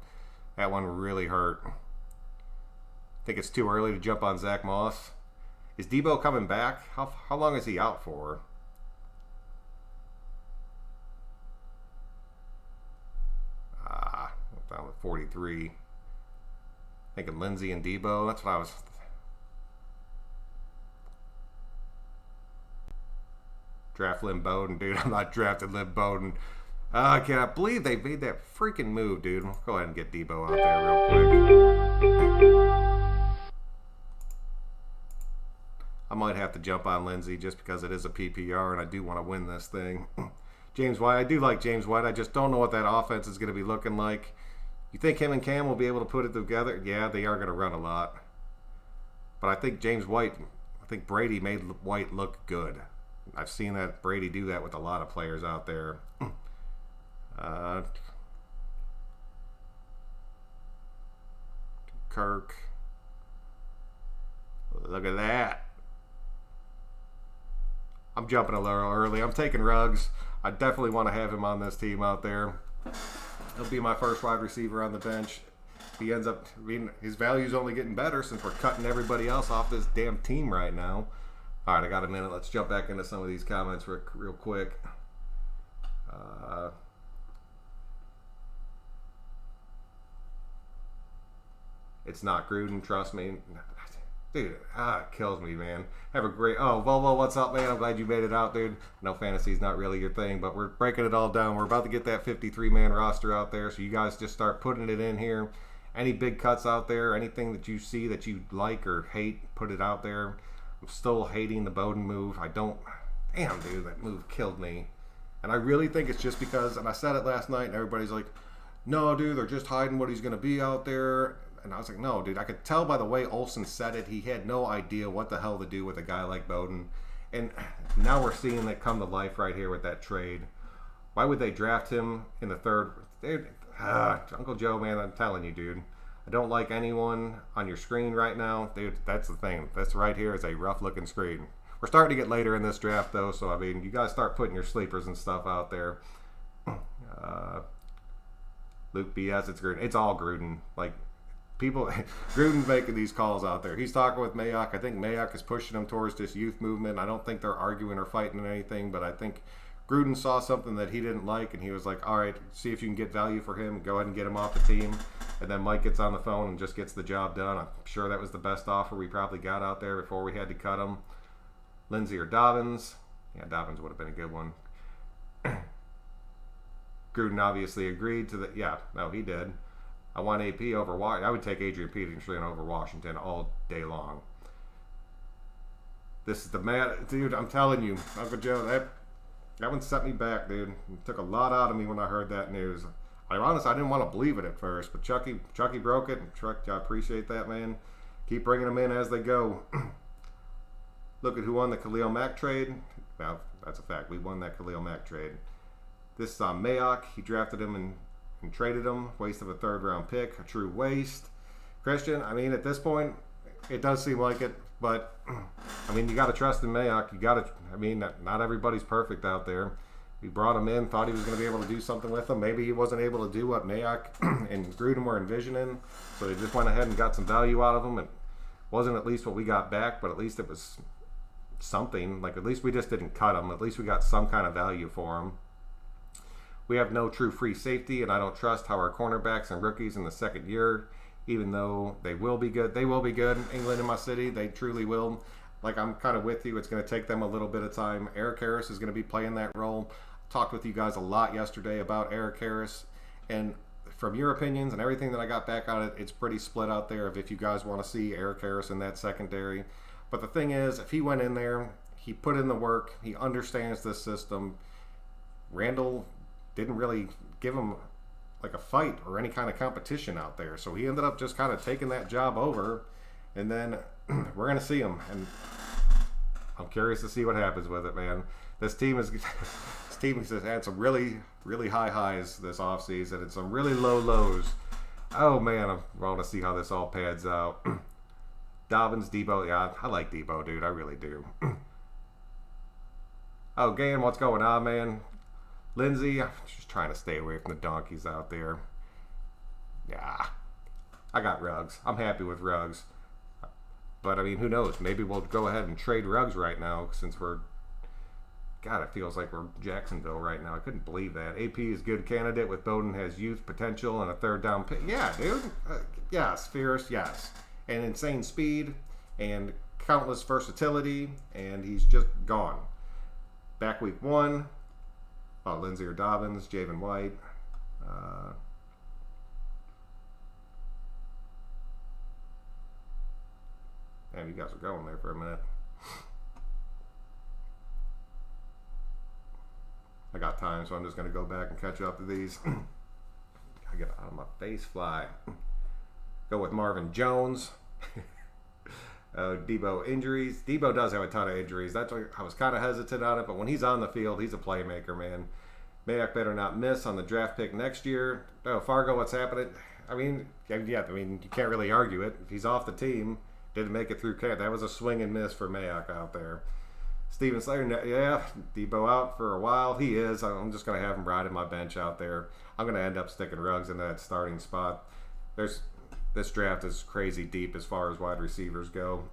S1: That one really hurt. I think it's too early to jump on Zach Moss. Is Debo coming back? How long is he out for? Down with 43. Thinking Lindsey and Debo. That's what I was... Draft Lynn Bowden, dude. I'm not drafting Lynn Bowden. I cannot believe they made that freaking move, dude. We'll go ahead and get Debo out there real quick. I might have to jump on Lindsey just because it is a PPR and I do want to win this thing. James White, I do like James White. I just don't know what that offense is going to be looking like. You think him and Cam will be able to put it together? Yeah, they are going to run a lot. But I think Brady made White look good. I've seen that Brady do that with a lot of players out there. Kirk. Look at that. I'm jumping a little early. I'm taking Ruggs. I definitely want to have him on this team out there. He'll be my first wide receiver on the bench. He ends up, his value's only getting better since we're cutting everybody else off this damn team right now. All right, I got a minute. Let's jump back into some of these comments real quick. Uh, it's not Gruden, trust me. Dude, it kills me, man. Have a great... Oh, Volvo, what's up, man? I'm glad you made it out, dude. No, fantasy's not really your thing, but we're breaking it all down. We're about to get that 53-man roster out there, so you guys just start putting it in here. Any big cuts out there, anything that you see that you like or hate, put it out there. I'm still hating the Bowden move. I don't... Damn, dude, that move killed me. And I really think it's just because... And I said it last night, and everybody's like, no, dude, they're just hiding what he's going to be out there. And I was like, no, dude, I could tell by the way Olsen said it. He had no idea what the hell to do with a guy like Bowden. And now we're seeing it come to life right here with that trade. Why would they draft him in the third? Dude, Uncle Joe, man, I'm telling you, dude. I don't like anyone on your screen right now. Dude, that's the thing. That's right here is a rough-looking screen. We're starting to get later in this draft, though, so, I mean, you guys start putting your sleepers and stuff out there. Luke BS, it's Gruden. It's all Gruden. Like, people, Gruden's making these calls out there. He's talking with Mayock. I think Mayock is pushing him towards this youth movement. I don't think they're arguing or fighting or anything, but I think Gruden saw something that he didn't like, and he was like, all right, see if you can get value for him. Go ahead and get him off the team. And then Mike gets on the phone and just gets the job done. I'm sure that was the best offer we probably got out there before we had to cut him. Lindsey or Dobbins. Yeah, Dobbins would have been a good one. Gruden obviously agreed to that. Yeah, no, he did. I want AP over Washington. I would take Adrian Peterson over Washington all day long. This is the man, dude. I'm telling you, Uncle Joe, that one set me back, dude. It took a lot out of me when I heard that news. I didn't want to believe it at first, but Chucky broke it. I appreciate that, man. Keep bringing them in as they go. Look at who won the Khalil Mack trade. Well, that's a fact. We won that Khalil Mack trade. This is on Mayock. He drafted him and traded him. Waste of a third-round pick. A true waste. Christian, I mean, at this point, it does seem like it. But, I mean, you got to trust in Mayock. You got to, I mean, not everybody's perfect out there. We brought him in, thought he was going to be able to do something with him. Maybe he wasn't able to do what Mayock and Gruden were envisioning. So they just went ahead and got some value out of him. It wasn't at least what we got back, but at least it was something. Like, at least we just didn't cut him. At least we got some kind of value for him. We have no true free safety, and I don't trust how our cornerbacks and rookies in the second year, even though they will be good. They will be good. England in my city, they truly will. Like, I'm kind of with you. It's going to take them a little bit of time. Eric Harris is going to be playing that role. Talked with you guys a lot yesterday about Eric Harris, and from your opinions and everything that I got back on it, it's pretty split out there of if you guys want to see Eric Harris in that secondary. But the thing is, if he went in there, he put in the work, he understands this system. Randall didn't really give him like a fight or any kind of competition out there. So he ended up just kind of taking that job over, and then we're going to see him. And I'm curious to see what happens with it, man. This team has had some really, really high highs this offseason and some really low lows. Oh, man, I want to see how this all pads out. Dobbins, Debo, yeah, I like Debo, dude. I really do. Oh, Gan, what's going on, man? Lindsey, I'm just trying to stay away from the donkeys out there. Yeah, I got Ruggs. I'm happy with Ruggs. But, I mean, who knows? Maybe we'll go ahead and trade Ruggs right now since we're... God, it feels like we're Jacksonville right now. I couldn't believe that. AP is good candidate with Bowden has youth potential and a third down pick. Yeah, dude. Yes, fierce, yes. And insane speed and countless versatility, and he's just gone. Back week one. Oh, Lindsey or Dobbins, Javen White. Damn, you guys are going there for a minute. I got time, so I'm just going to go back and catch up to these. I get out of my face fly. Go with Marvin Jones. Debo injuries. Debo does have a ton of injuries. That's why I was kind of hesitant on it, but when he's on the field, he's a playmaker, man. Mayock better not miss on the draft pick next year. Oh, Fargo, what's happening? I mean, yeah, I mean, you can't really argue it. If he's off the team, didn't make it through camp. That was a swing and miss for Mayock out there. Steven Slater, yeah, Debo out for a while. He is. I'm just going to have him riding my bench out there. I'm going to end up sticking Ruggs in that starting spot. This draft is crazy deep as far as wide receivers go.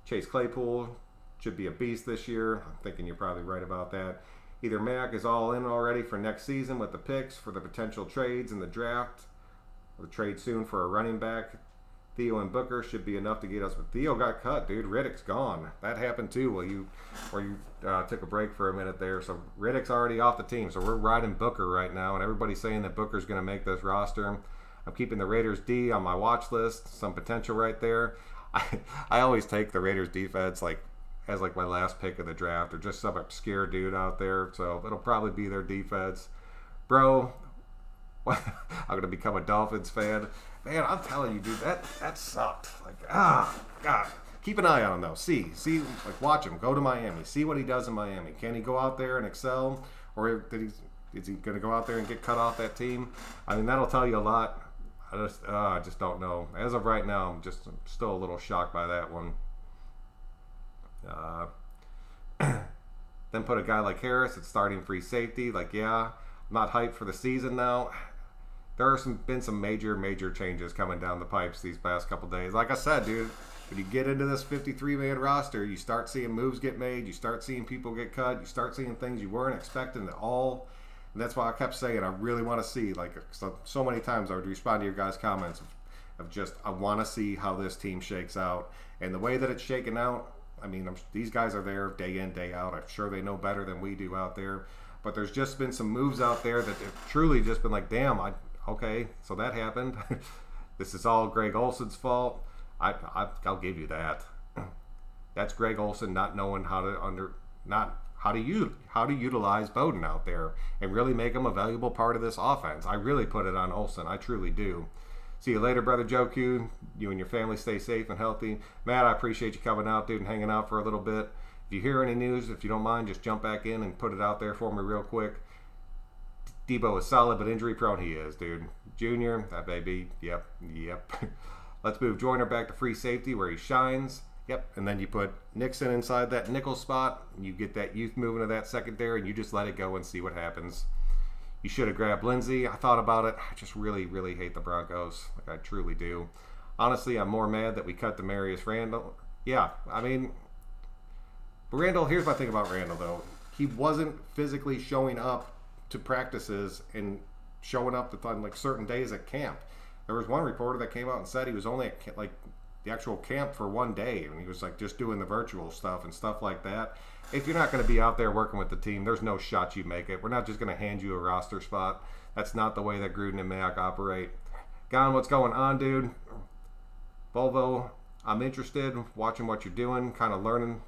S1: Chase Claypool should be a beast this year. I'm thinking you're probably right about that. Either Mac is all in already for next season with the picks for the potential trades in the draft, or the trade soon for a running back. Theo and Booker should be enough to get us. But Theo got cut, dude. Riddick's gone. That happened too. Where you took a break for a minute there. So Riddick's already off the team. So we're riding Booker right now, and everybody's saying that Booker's going to make this roster. I'm keeping the Raiders D on my watch list. Some potential right there. I always take the Raiders defense as my last pick of the draft, or just some obscure dude out there. So it'll probably be their defense, bro. I'm gonna become a Dolphins fan. Man, I'm telling you, dude, that sucked. God. Keep an eye on him though. See, watch him. Go to Miami. See what he does in Miami. Can he go out there and excel, or is he gonna go out there and get cut off that team? I mean, that'll tell you a lot. I just don't know. As of right now, I'm still a little shocked by that one. Then put a guy like Harris at starting free safety. I'm not hyped for the season now. There are been some major changes coming down the pipes these past couple days. Like I said, dude, when you get into this 53-man roster, you start seeing moves get made. You start seeing people get cut. You start seeing things you weren't expecting at all. And that's why I kept saying I really want to see, so many times I would respond to your guys' comments of just, I want to see how this team shakes out. And the way that it's shaken out, I mean, these guys are there day in, day out. I'm sure they know better than we do out there. But there's just been some moves out there that have truly just been like, damn, okay, so that happened. This is all Greg Olson's fault. I'll give you that. That's Greg Olson not knowing how to utilize Bowden out there and really make him a valuable part of this offense. I really put it on Olson. I truly do. See you later, Brother Joku. You and your family stay safe and healthy. Matt, I appreciate you coming out, dude, and hanging out for a little bit. If you hear any news, if you don't mind, just jump back in and put it out there for me real quick. Debo is solid, but injury prone he is, dude. Junior, that baby, yep. Let's move Joyner back to free safety where he shines. Yep, and then you put Nixon inside that nickel spot. You get that youth moving to that secondary, and you just let it go and see what happens. You should have grabbed Lindsey. I thought about it. I just really hate the Broncos. I truly do. Honestly, I'm more mad that we cut Demarius Randall. Yeah, I mean, Randall, here's my thing about Randall, though. He wasn't physically showing up to practices and showing up on certain days at camp. There was one reporter that came out and said he was only at the actual camp for one day, and he was just doing the virtual stuff and stuff like that. If you're not going to be out there working with the team, there's no shot you make it. We're not just going to hand you a roster spot. That's not the way that Gruden and Mayock operate. Gon, what's going on, dude? Volvo, I'm interested in watching what you're doing, kind of learning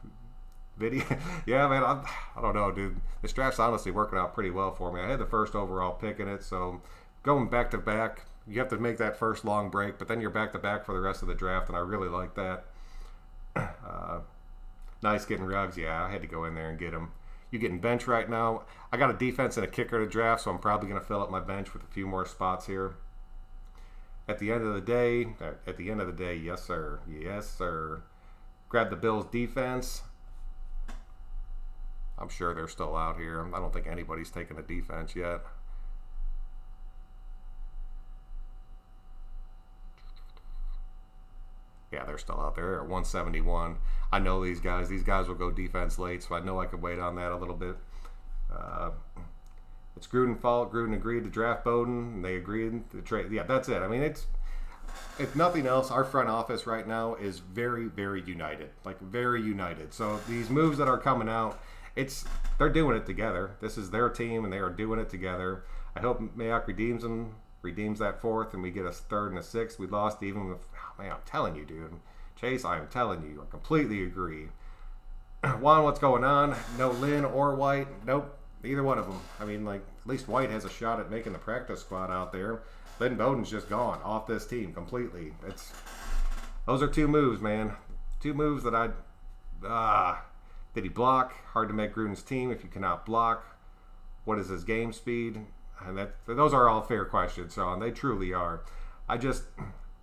S1: video. Yeah, man, I don't know, dude. This draft's honestly working out pretty well for me. I had the first overall pick in it, so going back to back, you have to make that first long break, but then you're back to back for the rest of the draft, and I really like that. Nice getting Ruggs. Yeah, I had to go in there and get him. You getting bench right now? I got a defense and a kicker to draft, so I'm probably going to fill up my bench with a few more spots here. At the end of the day, yes, sir. Yes, sir. Grab the Bills defense. I'm sure they're still out here. I don't think anybody's taken a defense yet. Yeah, they're still out there. They're at 171. I know these guys. These guys will go defense late, so I know I could wait on that a little bit. It's Gruden's fault. Gruden agreed to draft Bowden, and they agreed to trade. Yeah, that's it. I mean, if nothing else, our front office right now is very united. Very united. So these moves that are coming out, they're doing it together. This is their team, and they are doing it together. I hope Mayock redeems that fourth, and we get a third and a sixth. We lost even with, man, I'm telling you, dude. Chase, I am telling you, I completely agree. Juan, what's going on? No Lynn or White. Nope, neither one of them. I mean, at least White has a shot at making the practice squad out there. Lynn Bowden's just gone off this team completely. Those are two moves, man. Two moves that did he block? Hard to make Gruden's team if you cannot block. What is his game speed? And those are all fair questions, Sean. They truly are.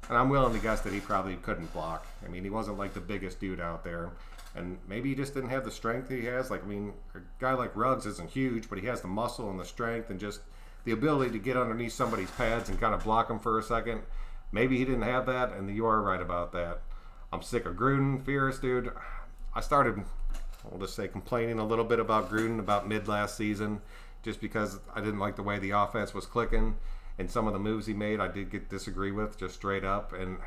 S1: And I'm willing to guess that he probably couldn't block. I mean, he wasn't the biggest dude out there. And maybe he just didn't have the strength he has. A guy like Ruggs isn't huge, but he has the muscle and the strength and just the ability to get underneath somebody's pads and kind of block them for a second. Maybe he didn't have that, and you are right about that. I'm sick of Gruden, Fierce, dude. I started I'll just say complaining a little bit about Gruden about mid last season, just because I didn't like the way the offense was clicking and some of the moves he made. I did disagree with just straight up, and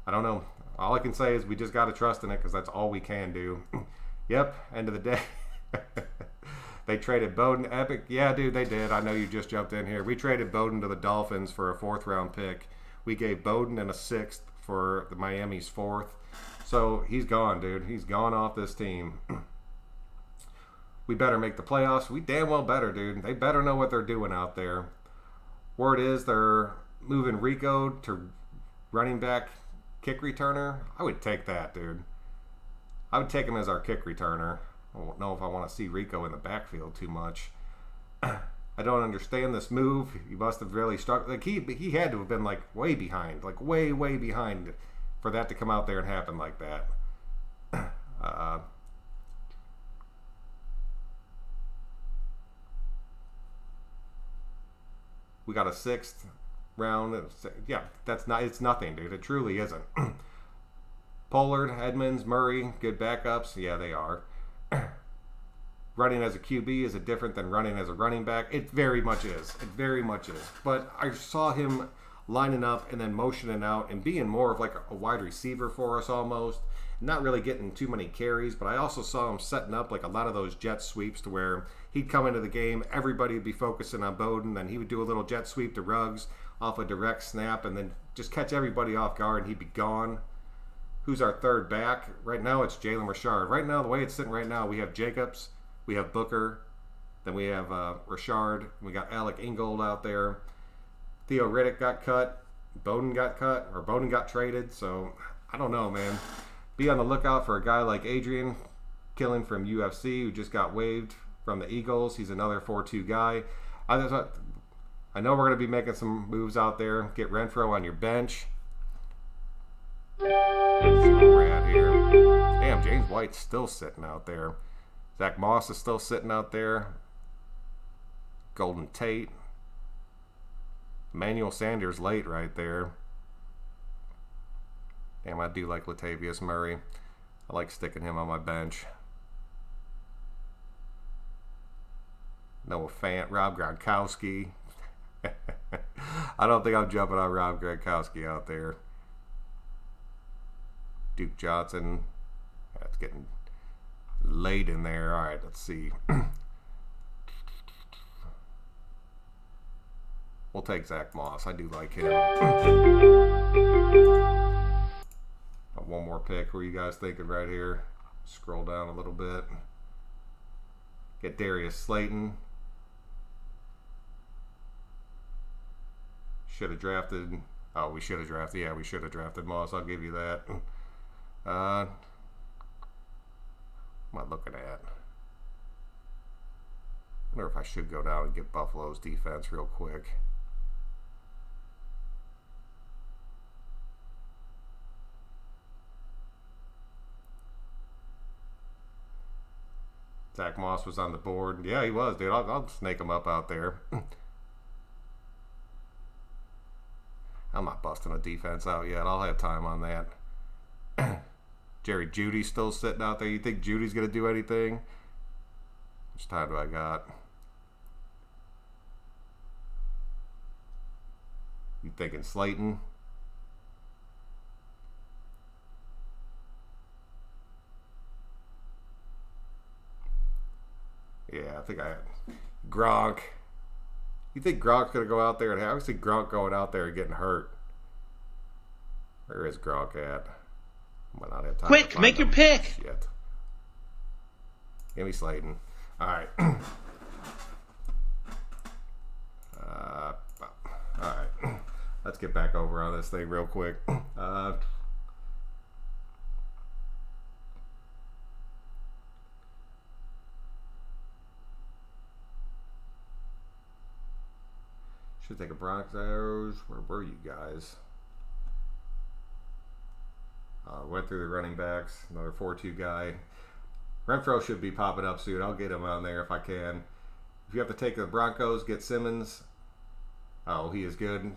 S1: I don't know. All I can say is we just got to trust in it because that's all we can do. Yep, end of the day. They traded Bowden. Epic. Yeah, dude, they did. I know you just jumped in here. We traded Bowden to the Dolphins for a 4th-round pick. We gave Bowden and a 6th for the Miami's 4th. So he's gone, dude. He's gone off this team. We better make the playoffs. We damn well better, dude. They better know what they're doing out there. Word is they're moving Rico to running back kick returner. I would take that, dude. I would take him as our kick returner. I don't know if I want to see Rico in the backfield too much. I don't understand this move. He must have really struck. Like he had to have been like way behind, like way behind, for that to come out there and happen like that. We got a 6th round. Yeah, it's nothing, dude. It truly isn't. Pollard, Edmonds, Murray, good backups. Yeah, they are. Running as a QB is it different than running as a running back? It very much is. It very much is. But I saw him lining up and then motioning out and being more of like a wide receiver for us almost. Not really getting too many carries, but I also saw him setting up like a lot of those jet sweeps to where he'd come into the game, everybody would be focusing on Bowden, then he would do a little jet sweep to Ruggs off a direct snap and then just catch everybody off guard and he'd be gone. Who's our 3rd back? Right now it's Jalen Richard. Right now, the way it's sitting right now, we have Jacobs, we have Booker, then we have Richard, we got Alec Ingold out there. Theo Riddick got cut, Bowden got traded, so I don't know, man. Be on the lookout for a guy like Adrian Killing from UFC who just got waived from the Eagles. He's another 4-2 guy. I know we're going to be making some moves out there. Get Renfro on your bench. We're at here. Damn, James White's still sitting out there. Zach Moss is still sitting out there. Golden Tate. Emmanuel Sanders late right there. Damn, I do like Latavius Murray. I like sticking him on my bench. Noah Fant, Rob Gronkowski. I don't think I'm jumping on Rob Gronkowski out there. Duke Johnson. That's getting late in there. All right, let's see. We'll take Zach Moss. I do like him. One more pick. What are you guys thinking right here? Scroll down a little bit. Get Darius Slayton. Should have drafted. Oh, we should have drafted. Yeah, we should have drafted Moss. I'll give you that. What am I looking at? I wonder if I should go down and get Buffalo's defense real quick. Zach Moss was on the board. Yeah, he was, dude. I'll snake him up out there. I'm not busting a defense out yet. I'll have time on that. Jerry Judy's still sitting out there. You think Judy's going to do anything? How much time do I got? You thinking Slayton? Yeah, I think Gronk. You think Gronk's going to go out there and I see Gronk going out there and getting hurt. Where is Gronk at? I might not have time.
S2: Quick, make your pick.
S1: Shit. Give me Slayton. All right. All right. Let's get back over on this thing real quick. Should take a Broncos. Where were you guys? Went through the running backs. Another 4-2 guy. Renfro should be popping up soon. I'll get him on there if I can. If you have to take the Broncos, get Simmons. Oh, he is good.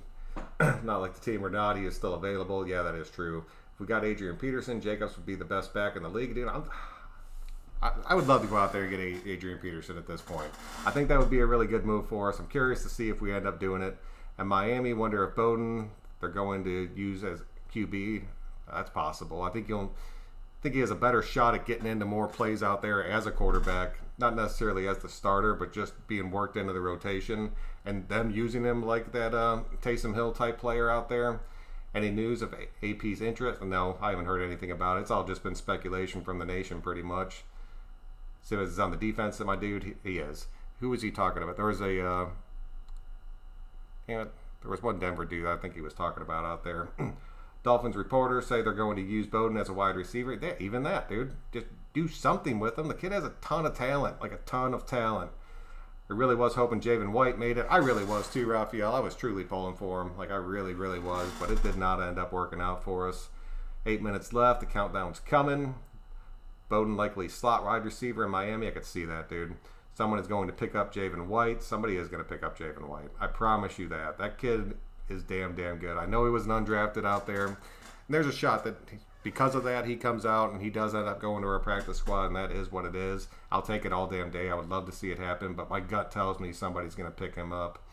S1: Not like the team or not. He is still available. Yeah, that is true. If we got Adrian Peterson, Jacobs would be the best back in the league. Dude, I would love to go out there and get Adrian Peterson at this point. I think that would be a really good move for us. I'm curious to see if we end up doing it. And Miami, wonder if Bowden they're going to use as QB. That's possible. I think he has a better shot at getting into more plays out there as a quarterback, not necessarily as the starter, but just being worked into the rotation and them using him like that Taysom Hill type player out there. Any news of AP's interest? No, I haven't heard anything about it. It's all just been speculation from the nation pretty much. So is on the defense, my dude? He is. Who was he talking about? There was there was one Denver dude I think he was talking about out there. Dolphins reporters say they're going to use Bowden as a wide receiver. Even that, dude. Just do something with him. The kid has a ton of talent, like a ton of talent. I really was hoping Javin White made it. I really was too, Raphael. I was truly pulling for him. Like I really, really was. But it did not end up working out for us. 8 minutes left. The countdown's coming. Bowden likely slot wide receiver in Miami. I could see that, dude. Someone is going to pick up Javin White. Somebody is going to pick up Javin White. I promise you that. That kid is damn good. I know he was an undrafted out there. And there's a shot that because of that, he comes out and he does end up going to our practice squad, and that is what it is. I'll take it all damn day. I would love to see it happen, but my gut tells me somebody's going to pick him up.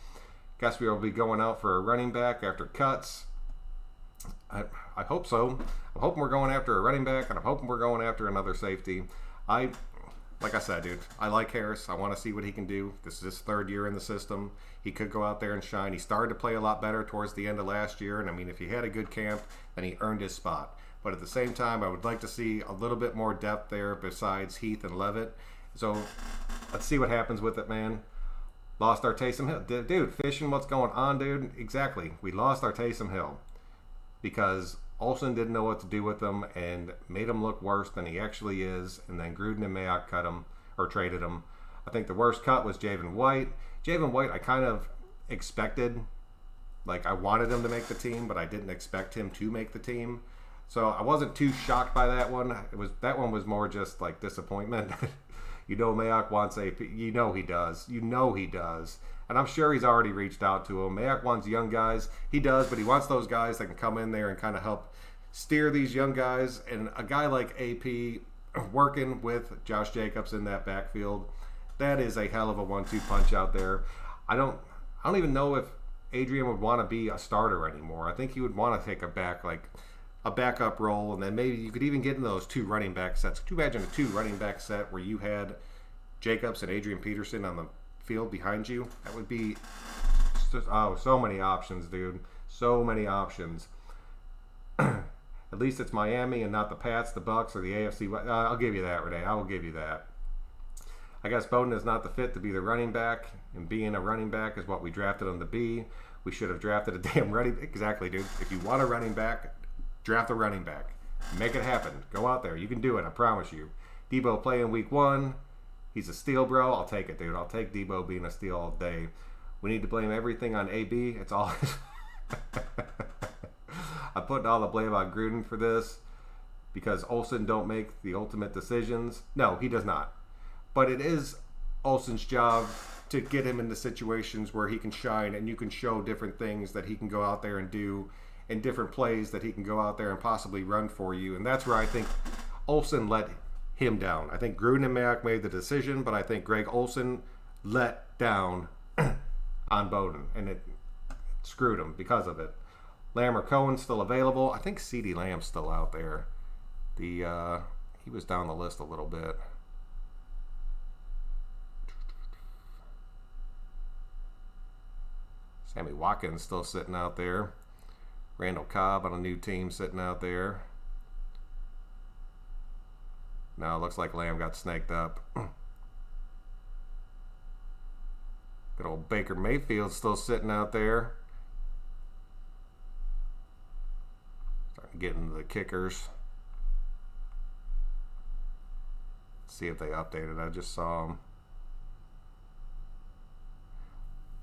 S1: Guess we will be going out for a running back after cuts. I hope so. I'm hoping we're going after a running back, and I'm hoping we're going after another safety. Like I said, dude, I like Harris. I want to see what he can do. This is his third year in the system. He could go out there and shine. He started to play a lot better towards the end of last year, and I mean, if he had a good camp, then he earned his spot. But at the same time, I would like to see a little bit more depth there besides Heath and Levitt. So let's see what happens with it, man. Lost our Taysom Hill. Dude, fishing, what's going on, dude? Exactly. We lost our Taysom Hill because Olsen didn't know what to do with him and made him look worse than he actually is. And then Gruden and Mayock cut him or traded him. I think the worst cut was Javin White. Javin White, I kind of expected. Like, I wanted him to make the team, but I didn't expect him to make the team. So I wasn't too shocked by that one. That one was more just like disappointment. You know Mayock wants AP. You know he does. And I'm sure he's already reached out to him. Mayock wants young guys. He does, but he wants those guys that can come in there and kind of help steer these young guys. And a guy like AP working with Josh Jacobs in that backfield, that is a hell of a 1-2 punch out there. I don't even know if Adrian would want to be a starter anymore. I think he would want to take a backup role, and then maybe you could even get in those two running back sets. Could you imagine a two running back set where you had Jacobs and Adrian Peterson on the field behind you? That would be so many options, dude. So many options. At least it's Miami and not the Pats, the Bucks, or the AFC. I'll give you that, Renee. I will give you that. I guess Bowden is not the fit to be the running back, and being a running back is what we drafted him to be. We should have drafted a damn running. Exactly, dude. If you want a running back, draft a running back. Make it happen. Go out there. You can do it. I promise you. Debo playing week 1. He's a steal, bro. I'll take it, dude. I'll take Debo being a steal all day. We need to blame everything on AB. It's all. I'm putting all the blame on Gruden for this because Olsen don't make the ultimate decisions. No, he does not. But it is Olsen's job to get him into situations where he can shine and you can show different things that he can go out there and do in different plays that he can go out there and possibly run for you. And that's where I think Olsen let him down. I think Gruden and Mayock made the decision, but I think Greg Olsen let down on Bowden, and it screwed him because of it. Lamb or Cohen still available. I think CeeDee Lamb's still out there. He was down the list a little bit. Sammy Watkins still sitting out there. Randall Cobb on a new team sitting out there. No, it looks like Lamb got snaked up. Good old Baker Mayfield still sitting out there. Starting to get into the kickers. See if they updated. I just saw them.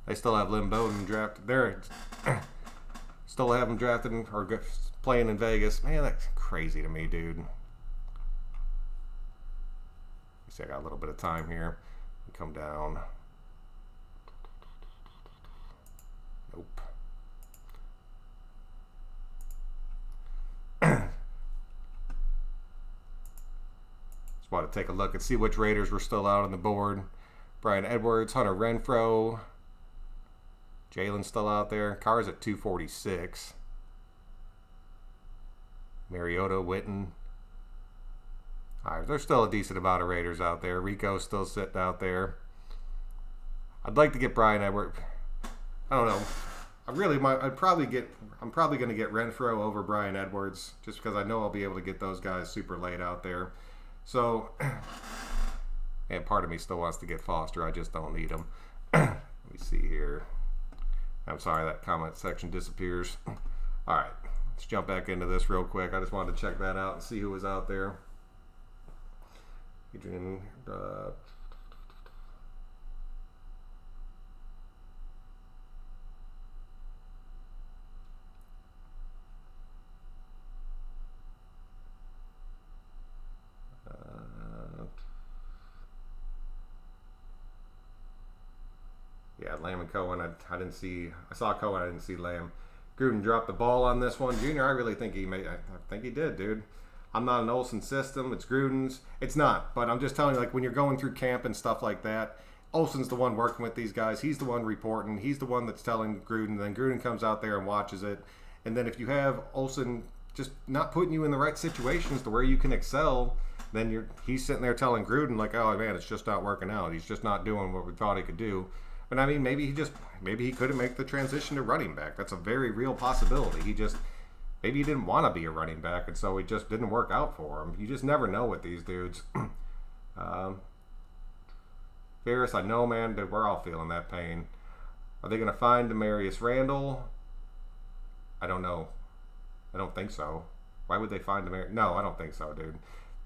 S1: They still have Lynn Bowden drafted. They're still have him drafted or playing in Vegas. Man, that's crazy to me, dude. See, I got a little bit of time here. Come down. Nope. Just want to take a look and see which Raiders were still out on the board. Brian Edwards, Hunter Renfrow. Jalen's still out there. Carr's at 246. Mariota, Witten. All right, there's still a decent amount of Raiders out there. Rico's still sitting out there. I'd like to get Brian Edwards. I don't know. I'm probably going to get Renfrow over Brian Edwards just because I know I'll be able to get those guys super late out there. So, and part of me still wants to get Foster. I just don't need him. Let me see here. I'm sorry, that comment section disappears. All right, let's jump back into this real quick. I just wanted to check that out and see who was out there. Adrian, yeah, Lamb and Cohen, I didn't see. I saw Cohen, I didn't see Lamb. Gruden dropped the ball on this one. Junior, I really think he made. I think he did, dude. I'm not an Olsen system. It's Gruden's. It's not. But I'm just telling you, like, when you're going through camp and stuff like that, Olsen's the one working with these guys. He's the one reporting. He's the one that's telling Gruden. Then Gruden comes out there and watches it. And then if you have Olsen just not putting you in the right situations to where you can excel, then he's sitting there telling Gruden, like, oh, man, it's just not working out. He's just not doing what we thought he could do. But, I mean, maybe he couldn't make the transition to running back. That's a very real possibility. Maybe he didn't want to be a running back, and so it just didn't work out for him. You just never know with these dudes. Ferris, I know, man, that we're all feeling that pain. Are they going to find Demarius Randall? I don't know. I don't think so. Why would they find Demarius? No, I don't think so, dude.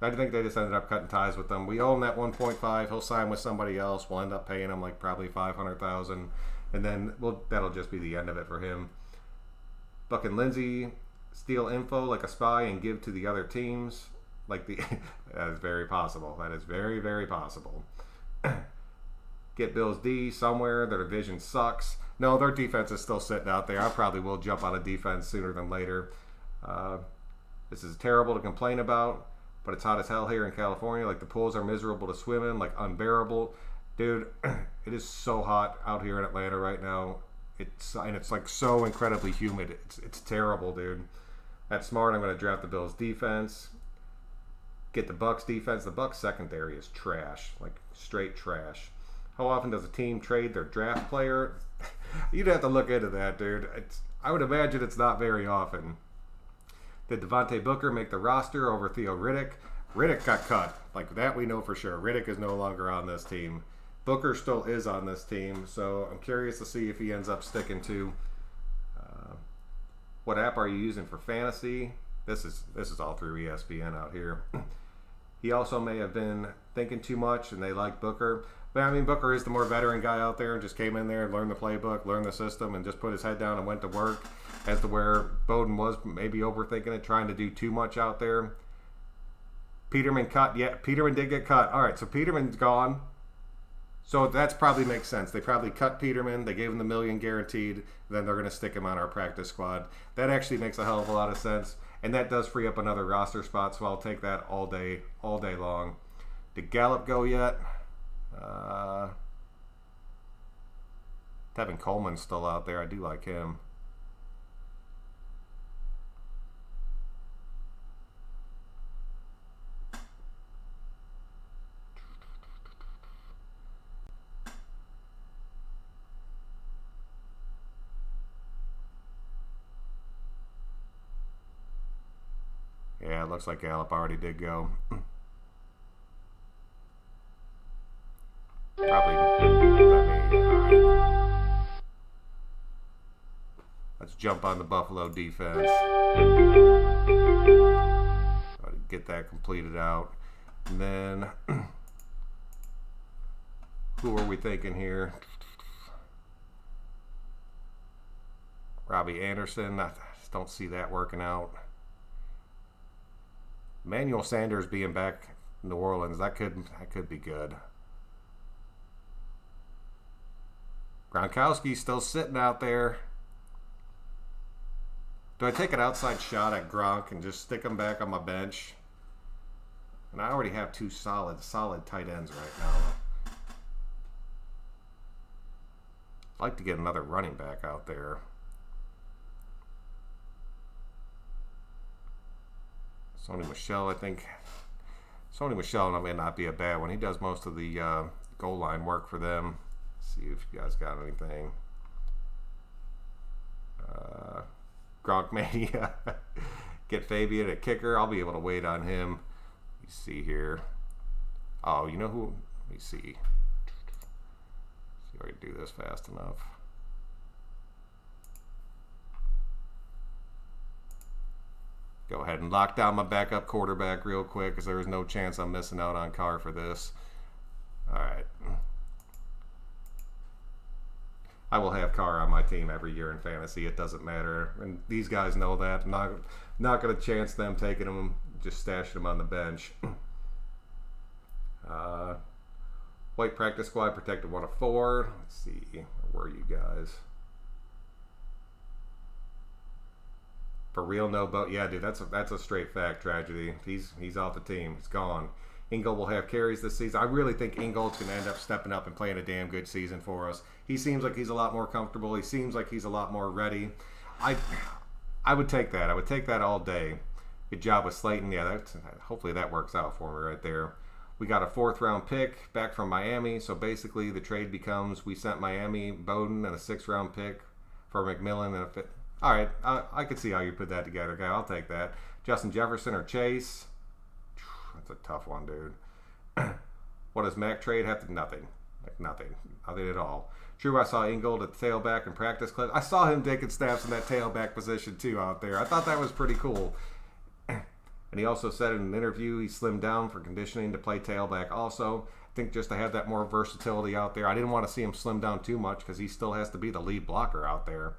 S1: I think they just ended up cutting ties with them. We owe him that 1.5. He'll sign with somebody else. We'll end up paying him like probably $500,000, and then that'll just be the end of it for him. Buck and Lindsey steal info like a spy and give to the other teams. That is very possible. That is very, very possible. Get Bills D somewhere. Their division sucks. No, their defense is still sitting out there. I probably will jump on a defense sooner than later. This is terrible to complain about, but it's hot as hell here in California. Like, the pools are miserable to swim in, like unbearable. Dude, it is so hot out here in Atlanta right now. It's like so incredibly humid. It's terrible, dude. That's smart. I'm going to draft the Bills defense. Get the Bucks defense. The Bucks secondary is trash, like straight trash. How often does a team trade their draft player? You'd have to look into that, dude. I would imagine it's not very often. Did Devontae Booker make the roster over Theo Riddick? Riddick got cut. Like, that we know for sure. Riddick is no longer on this team. Booker still is on this team, so I'm curious to see if he ends up sticking to. What app are you using for fantasy? This is all through ESPN out here. He also may have been thinking too much, and they like Booker. But, I mean, Booker is the more veteran guy out there and just came in there and learned the playbook, learned the system, and just put his head down and went to work, as to where Bowden was maybe overthinking it, trying to do too much out there. Peterman cut. Yeah, Peterman did get cut. All right, so Peterman's gone. So that probably makes sense. They probably cut Peterman. They gave him the $1 million guaranteed. Then they're going to stick him on our practice squad. That actually makes a hell of a lot of sense. And that does free up another roster spot, so I'll take that all day long. Did Gallup go yet? Tevin Coleman's still out there. I do like him. Yeah, it looks like Gallup already did go. Let's jump on the Buffalo defense. Get that completed out. And then, who are we thinking here? Robbie Anderson. I just don't see that working out. Emmanuel Sanders being back in New Orleans, that could be good. Gronkowski's still sitting out there. Do I take an outside shot at Gronk and just stick him back on my bench? And I already have two solid tight ends right now. I'd like to get another running back out there. Sony Michel, I think. Sony Michel may not be a bad one. He does most of the goal line work for them. Let's see if you guys got anything. Gronk Mania. Get Fabian at kicker. I'll be able to wait on him. You see here. Oh, you know who? Let me see. See if I can do this fast enough. Go ahead and lock down my backup quarterback real quick because there is no chance I'm missing out on Carr for this. All right. I will have Carr on my team every year in fantasy. It doesn't matter. And these guys know that. I'm not going to chance them taking him, just stashing him on the bench. White practice squad protected 1 of 4. Let's see. Where are you guys? For real, no boat. Yeah, dude, that's a straight fact tragedy. He's off the team. He's gone. Ingold will have carries this season. I really think Ingold's going to end up stepping up and playing a damn good season for us. He seems like he's a lot more comfortable. He seems like he's a lot more ready. I would take that. I would take that all day. Good job with Slayton. Yeah, hopefully that works out for me right there. We got a 4th round pick back from Miami. So basically the trade becomes we sent Miami Bowden and a 6th round pick for McMillan and a 5th. All right, I could see how you put that together, guy. I'll take that. Justin Jefferson or Chase. That's a tough one, dude. What does Mac trade have to? Nothing. Like nothing at all. True, I saw Ingold at the tailback in practice clip. I saw him taking snaps in that tailback position too out there. I thought that was pretty cool. And he also said in an interview he slimmed down for conditioning to play tailback also. I think just to have that more versatility out there. I didn't want to see him slim down too much because he still has to be the lead blocker out there.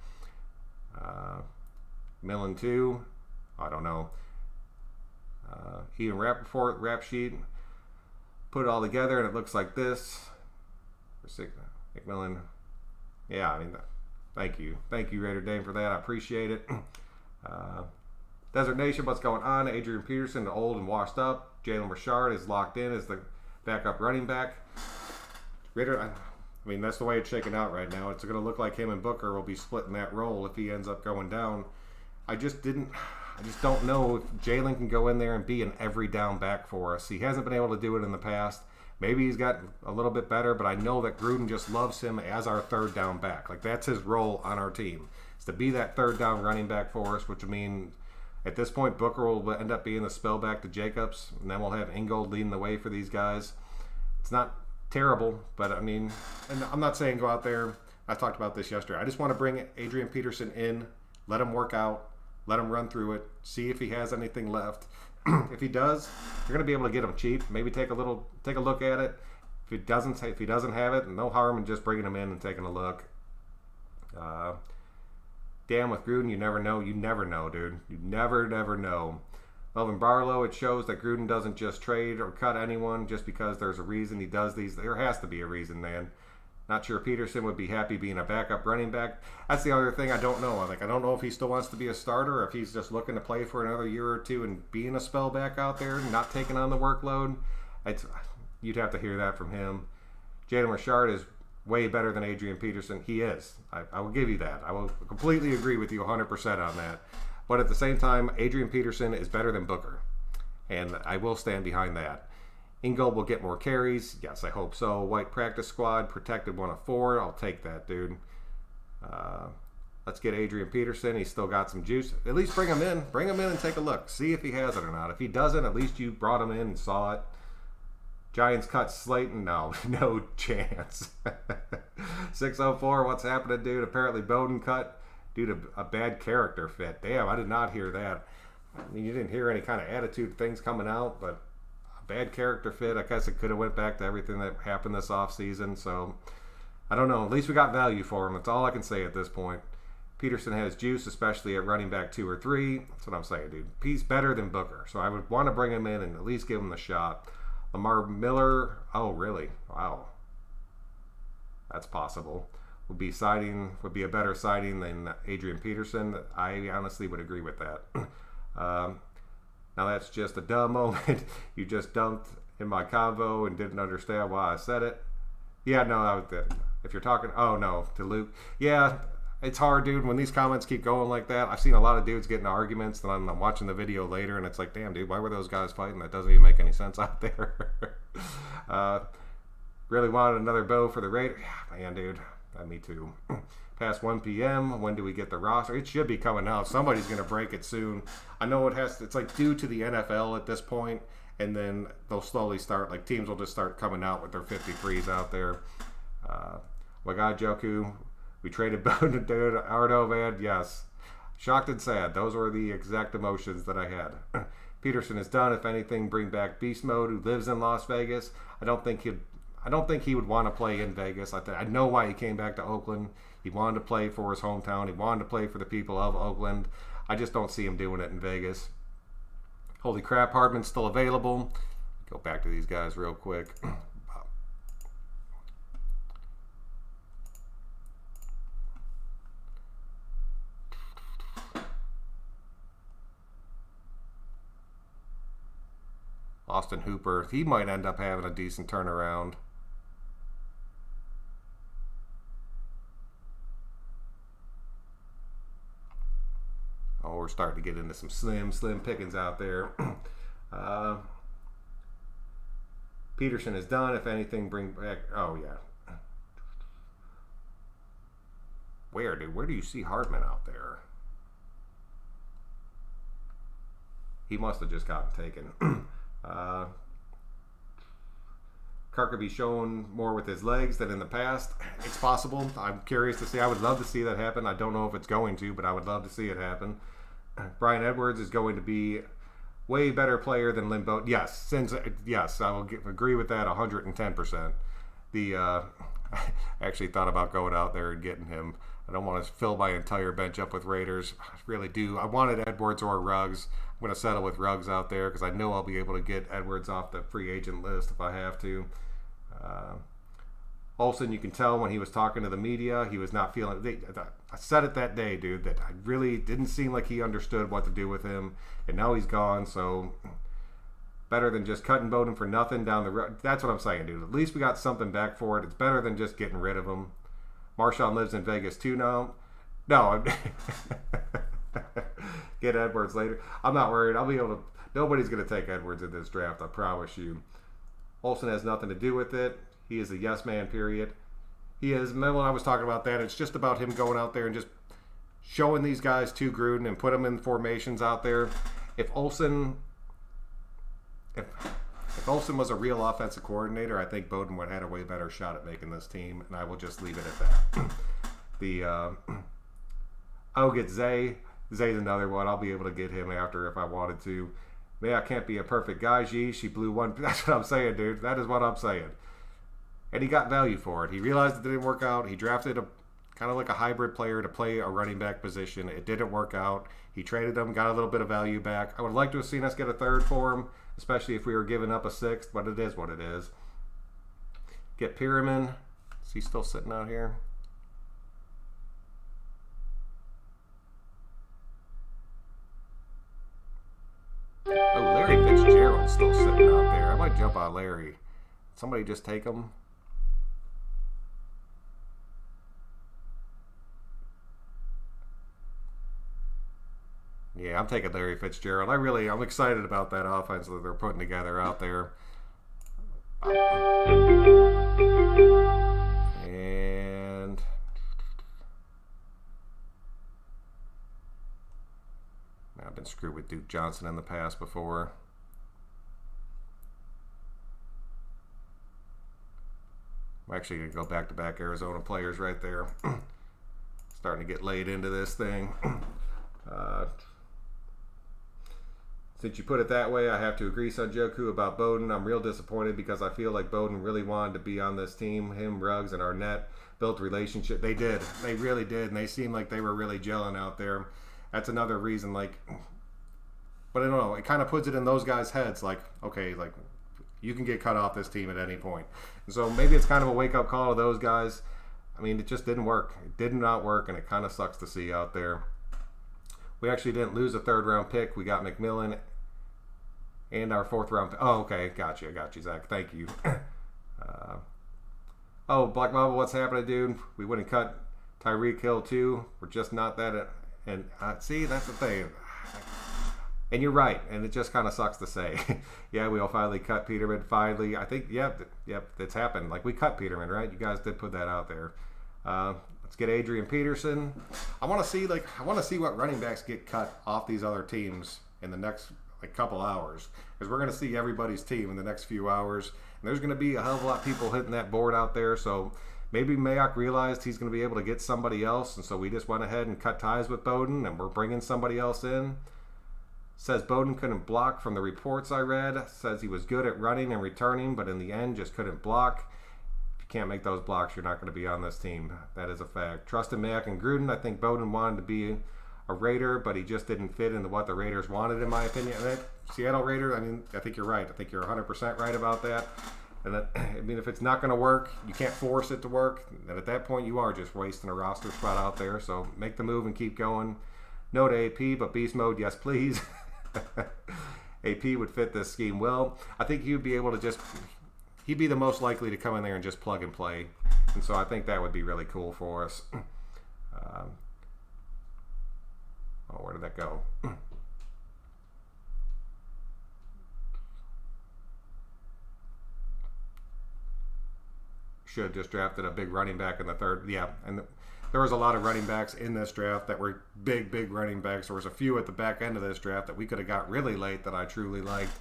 S1: Millen 2. I don't know. Ian Rappaport, rap sheet. Put it all together and it looks like this. McMillan. Yeah, I mean, thank you. Thank you, Raider Dame, for that. I appreciate it. Desert Nation, what's going on? Adrian Peterson, old and washed up. Jalen Richard is locked in as the backup running back. Raider, I mean, that's the way it's shaking out right now. It's going to look like him and Booker will be splitting that role if he ends up going down. I just don't know if Jalen can go in there and be an every down back for us. He hasn't been able to do it in the past. Maybe he's gotten a little bit better, but I know that Gruden just loves him as our 3rd down back. Like, that's his role on our team. It's to be that 3rd down running back for us, which would mean at this point Booker will end up being the spellback to Jacobs, and then we'll have Ingold leading the way for these guys. It's not terrible, but I mean, and I'm not saying go out there. I talked about this yesterday. I just want to bring Adrian Peterson in, let him work out, let him run through it, see if he has anything left. If he does, you're going to be able to get him cheap. Maybe take a look at it. If he doesn't have it, no harm in just bringing him in and taking a look. Damn, with Gruden, you never know. You never know, dude. You never know. Melvin Barlow, it shows that Gruden doesn't just trade or cut anyone just because there's a reason he does these. There has to be a reason, man. Not sure Peterson would be happy being a backup running back. That's the other thing I don't know. I don't know if he still wants to be a starter or if he's just looking to play for another year or two and being a spellback out there, not taking on the workload. You'd have to hear that from him. Jalen Richard is way better than Adrian Peterson. He is. I will give you that. I will completely agree with you 100% on that. But at the same time, Adrian Peterson is better than Booker. And I will stand behind that. Ingold will get more carries. Yes, I hope so. White practice squad, protected 1 of 4. I'll take that, dude. Let's get Adrian Peterson. He's still got some juice. At least bring him in. Bring him in and take a look. See if he has it or not. If he doesn't, at least you brought him in and saw it. Giants cut Slayton. No chance. 604, what's happening, dude? Apparently Bowden cut due to a bad character fit. Damn, I did not hear that. I mean, you didn't hear any kind of attitude things coming out, but bad character fit. I guess it could have went back to everything that happened this offseason. So I don't know. At least we got value for him. That's all I can say at this point. Peterson has juice, especially at running back 2 or 3. That's what I'm saying, dude. He's better than Booker. So I would want to bring him in and at least give him the shot. Lamar Miller. Oh, really? Wow. That's possible. Would be a better signing than Adrian Peterson. I honestly would agree with that. Now that's just a dumb moment. You just dunked in my convo and didn't understand why I said it. Yeah, no, if you're talking, oh no, to Luke. Yeah, it's hard, dude, when these comments keep going like that. I've seen a lot of dudes get in arguments, and I'm watching the video later, and it's like, damn, dude, why were those guys fighting? That doesn't even make any sense out there. Really wanted another bow for the Raiders. Yeah, man, dude, me too. Past 1 p.m., when do we get the roster? It should be coming out. Somebody's going to break it soon. I know it has to, it's like due to the NFL at this point, and then they'll slowly start, like teams will just start coming out with their 53s out there. My guy Joku, we traded Bowden, dude. Ardo, man, yes. Shocked and sad. Those were the exact emotions that I had. Peterson is done. If anything, bring back Beast Mode, who lives in Las Vegas. I don't think he would want to play in Vegas. I know why he came back to Oakland. He wanted to play for his hometown. He wanted to play for the people of Oakland. I just don't see him doing it in Vegas. Holy crap, Hardman's still available. Go back to these guys real quick. Austin Hooper, he might end up having a decent turnaround. Oh, we're starting to get into some slim pickings out there. Peterson is done. If anything, bring back. Oh, yeah. Where, dude? Where do you see Hardman out there? He must have just gotten taken. Kirk could be shown more with his legs than in the past. It's possible. I'm curious to see. I would love to see that happen. I don't know if it's going to, but I would love to see it happen. Brian Edwards is going to be way better player than Lynn Bowden. Yes, I will agree with that 110%. I actually thought about going out there and getting him. I don't want to fill my entire bench up with Raiders. I really do. I wanted Edwards or Ruggs. I'm going to settle with Ruggs out there because I know I'll be able to get Edwards off the free agent list if I have to. Olsen, you can tell when he was talking to the media, he was not feeling. I said it that day, dude, that I really didn't seem like he understood what to do with him, and now he's gone. So better than just cutting Bowden for nothing down the road. That's what I'm saying, dude. At least we got something back for it. It's better than just getting rid of him. Marshawn lives in Vegas too now. No, get Edwards later. I'm not worried. I'll be able to. Nobody's going to take Edwards in this draft, I promise you. Olsen has nothing to do with it. He is a yes man, period. He is. When I was talking about that, it's just about him going out there and just showing these guys to Gruden and put them in formations out there. If Olsen was a real offensive coordinator, I think Bowden would have had a way better shot at making this team, and I will just leave it at that. I'll get Zay. Zay's another one. I'll be able to get him after if I wanted to. Man, I can't be a perfect guy. Gee, she blew one. That's what I'm saying, dude. That is what I'm saying. And he got value for it. He realized it didn't work out. He drafted a kind of like a hybrid player to play a running back position. It didn't work out. He traded him, got a little bit of value back. I would like to have seen us get a third for him, especially if we were giving up a sixth, but it is what it is. Get Pyramid. Is he still sitting out here? Oh, Larry Fitzgerald's still sitting out there. I might jump on Larry. Somebody just take him. Yeah, I'm taking Larry Fitzgerald. I'm excited about that offense that they're putting together out there. And I've been screwed with Duke Johnson in the past before. I'm actually going to go back-to-back Arizona players right there. Starting to get laid into this thing. Since you put it that way, I have to agree, Sanjoku, about Bowden. I'm real disappointed because I feel like Bowden really wanted to be on this team. Him, Ruggs, and Arnett built a relationship. They did. They really did. And they seemed like they were really gelling out there. That's another reason, but I don't know. It kind of puts it in those guys' heads, okay, you can get cut off this team at any point. And so maybe it's kind of a wake-up call to those guys. I mean, it just didn't work. It did not work, and it kind of sucks to see out there. We actually didn't lose a third-round pick. We got McMillan And our 4th round. Oh, okay. Got you, Zach. Thank you. Oh, Black Mamba, what's happening, dude? We wouldn't cut Tyreek Hill, too. We're just not that. And see, that's the thing. And you're right, and it just kind of sucks to say. Yeah, we all finally cut Peterman. Finally, I think, yep, it's happened. Like, we cut Peterman, right? You guys did put that out there. Let's get Adrian Peterson. I want to see what running backs get cut off these other teams in the next couple hours, because we're going to see everybody's team in the next few hours. And there's going to be a hell of a lot of people hitting that board out there. So maybe Mayock realized he's going to be able to get somebody else, and so we just went ahead and cut ties with Bowden, and we're bringing somebody else in. Says Bowden couldn't block from the reports I read. Says he was good at running and returning, but in the end just couldn't block. If you can't make those blocks, you're not going to be on this team. That is a fact. Trusted Mayock and Gruden. I think Bowden wanted to be a Raider, but he just didn't fit into what the Raiders wanted, in my opinion. And that Seattle Raider, I think you're right. I think you're 100% right about that. And if it's not going to work, you can't force it to work. And at that point, you are just wasting a roster spot out there. So make the move and keep going. No to AP, but beast mode, yes, please. AP would fit this scheme well. I think he'd be able to he'd be the most likely to come in there and just plug and play. And so I think that would be really cool for us. Where did that go? Should have just drafted a big running back in the 3rd. Yeah, and there was a lot of running backs in this draft that were big running backs. There was a few at the back end of this draft that we could have got really late that I truly liked.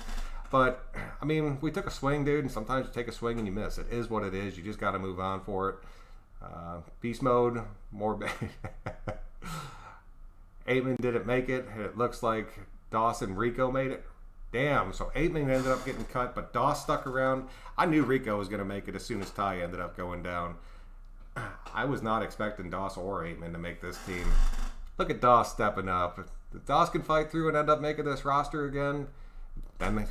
S1: But, I mean, we took a swing, dude, and sometimes you take a swing and you miss. It is what it is. You just got to move on for it. Beast mode, more... Aitman didn't make it. It looks like Doss and Rico made it. Damn, so Aitman ended up getting cut, but Doss stuck around. I knew Rico was going to make it as soon as Ty ended up going down. I was not expecting Doss or Aitman to make this team. Look at Doss stepping up. If Doss can fight through and end up making this roster again, then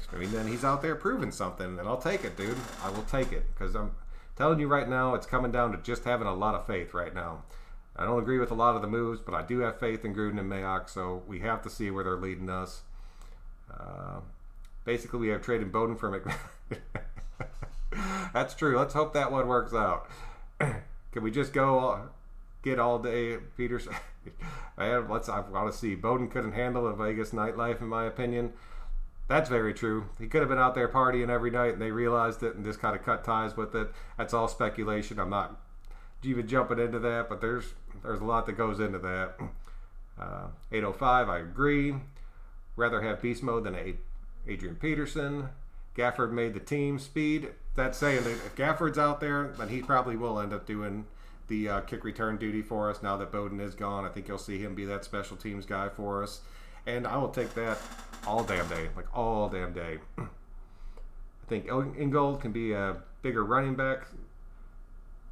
S1: he's out there proving something, and I'll take it, dude. I will take it, because I'm telling you right now, it's coming down to just having a lot of faith right now. I don't agree with a lot of the moves, but I do have faith in Gruden and Mayock, so we have to see where they're leading us. Basically, we have traded Bowden for McMahon. That's true. Let's hope that one works out. Can we just go get all day Peterson? I want to see. Bowden couldn't handle the Vegas nightlife, in my opinion. That's very true. He could have been out there partying every night, and they realized it and just kind of cut ties with it. That's all speculation. I'm not even jumping into that, but there's a lot that goes into that. 805, I agree. Rather have beast mode than Adrian Peterson. Gafford made the team. Speed. That's saying that if Gafford's out there, then he probably will end up doing the kick return duty for us now that Bowden is gone. I think you'll see him be that special teams guy for us. And I will take that all damn day. Like all damn day. I think Ingold can be a bigger running back.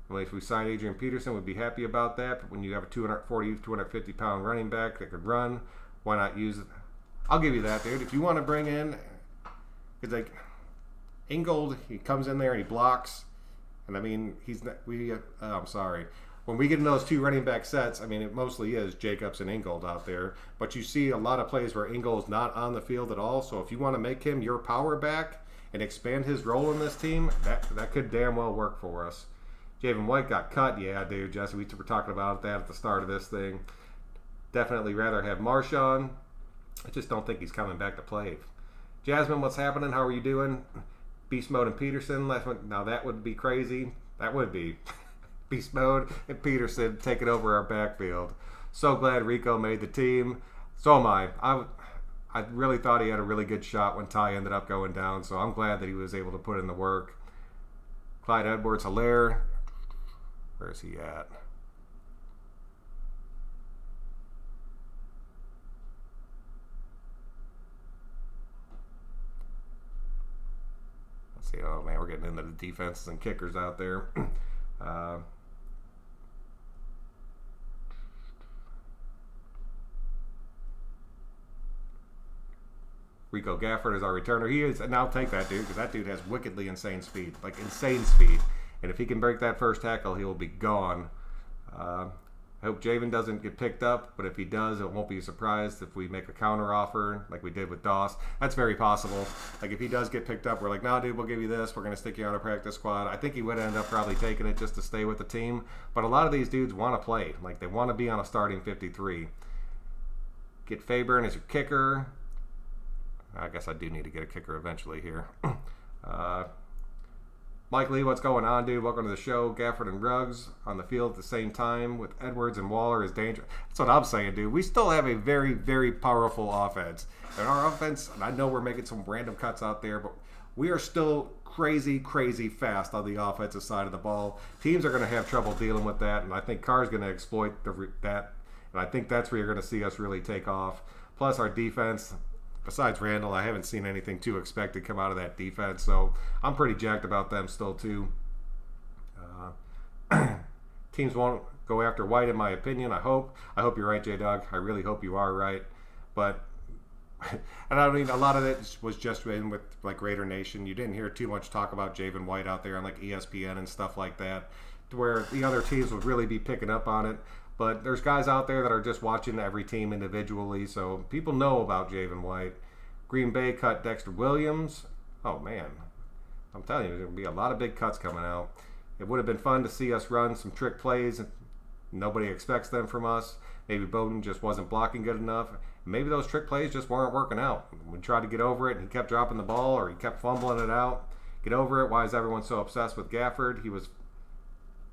S1: Well, if we sign Adrian Peterson, we'd be happy about that. But when you have a 240, 250-pound running back that could run, why not use it? I'll give you that, dude. If you want to bring in, it's like Ingold, he comes in there and he blocks. And I mean, I'm sorry. When we get in those two running back sets, I mean, it mostly is Jacobs and Ingold out there. But you see a lot of plays where Ingold's not on the field at all. So if you want to make him your power back and expand his role in this team, that could damn well work for us. Javen White got cut. Yeah, dude, Jesse, we were talking about that at the start of this thing. Definitely rather have Marshawn. I just don't think he's coming back to play. Jasmine, what's happening? How are you doing? Beast Mode and Peterson. Now that would be crazy. That would be. Beast Mode and Peterson taking over our backfield. So glad Rico made the team. So am I. I really thought he had a really good shot when Ty ended up going down, so I'm glad that he was able to put in the work. Clyde Edwards-Helaire. Where's he at? Let's see. Oh, man, we're getting into the defenses and kickers out there. Rico Gafford is our returner. He is, and I'll take that dude because that dude has wickedly insane speed, like insane speed. And if he can break that first tackle, he will be gone. I hope Javen doesn't get picked up, but if he does, it won't be surprised if we make a counter offer like we did with Doss. That's very possible. Like if he does get picked up, we're like, nah, dude, we'll give you this. We're going to stick you on a practice squad. I think he would end up probably taking it just to stay with the team. But a lot of these dudes want to play. Like they want to be on a starting 53. Get Faburn as your kicker. I guess I do need to get a kicker eventually here. Mike Lee, what's going on, dude? Welcome to the show. Gafford and Ruggs on the field at the same time with Edwards and Waller is dangerous. That's what I'm saying, dude. We still have a very, very powerful offense. And our offense, and I know we're making some random cuts out there, but we are still crazy, crazy fast on the offensive side of the ball. Teams are going to have trouble dealing with that, and I think Carr's going to exploit that. And I think that's where you're going to see us really take off. Plus, our defense, besides Randall, I haven't seen anything too expected come out of that defense, so I'm pretty jacked about them still too. Teams won't go after White, in my opinion. I hope you're right, J-Dog. I really hope you are right. But and I mean, a lot of it was just in with like Raider Nation. You didn't hear too much talk about Javen White out there on like ESPN and stuff like that, to where the other teams would really be picking up on it. But there's guys out there that are just watching every team individually, so people know about Javen White. Green Bay cut Dexter Williams. Oh, man. I'm telling you, there's going to be a lot of big cuts coming out. It would have been fun to see us run some trick plays. Nobody expects them from us. Maybe Bowden just wasn't blocking good enough. Maybe those trick plays just weren't working out. We tried to get over it, and he kept dropping the ball, or he kept fumbling it out. Get over it. Why is everyone so obsessed with Gafford? He was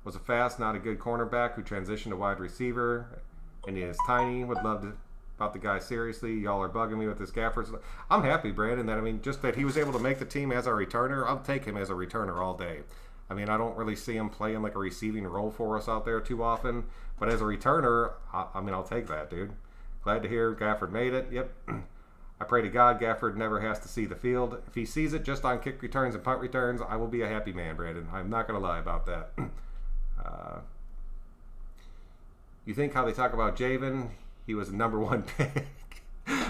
S1: a fast, not a good cornerback who transitioned to wide receiver, and he is tiny. Would love to about the guy seriously. Y'all are bugging me with this Gafford. I'm happy, Brandon, that just that he was able to make the team as a returner. I'll take him as a returner all day. I mean, I don't really see him playing like a receiving role for us out there too often, but as a returner, I'll take that, dude. Glad to hear Gafford made it. Yep. I pray to God Gafford never has to see the field. If he sees it just on kick returns and punt returns, I will be a happy man, Brandon. I'm not going to lie about that. You think how they talk about Javen, he was the number one pick.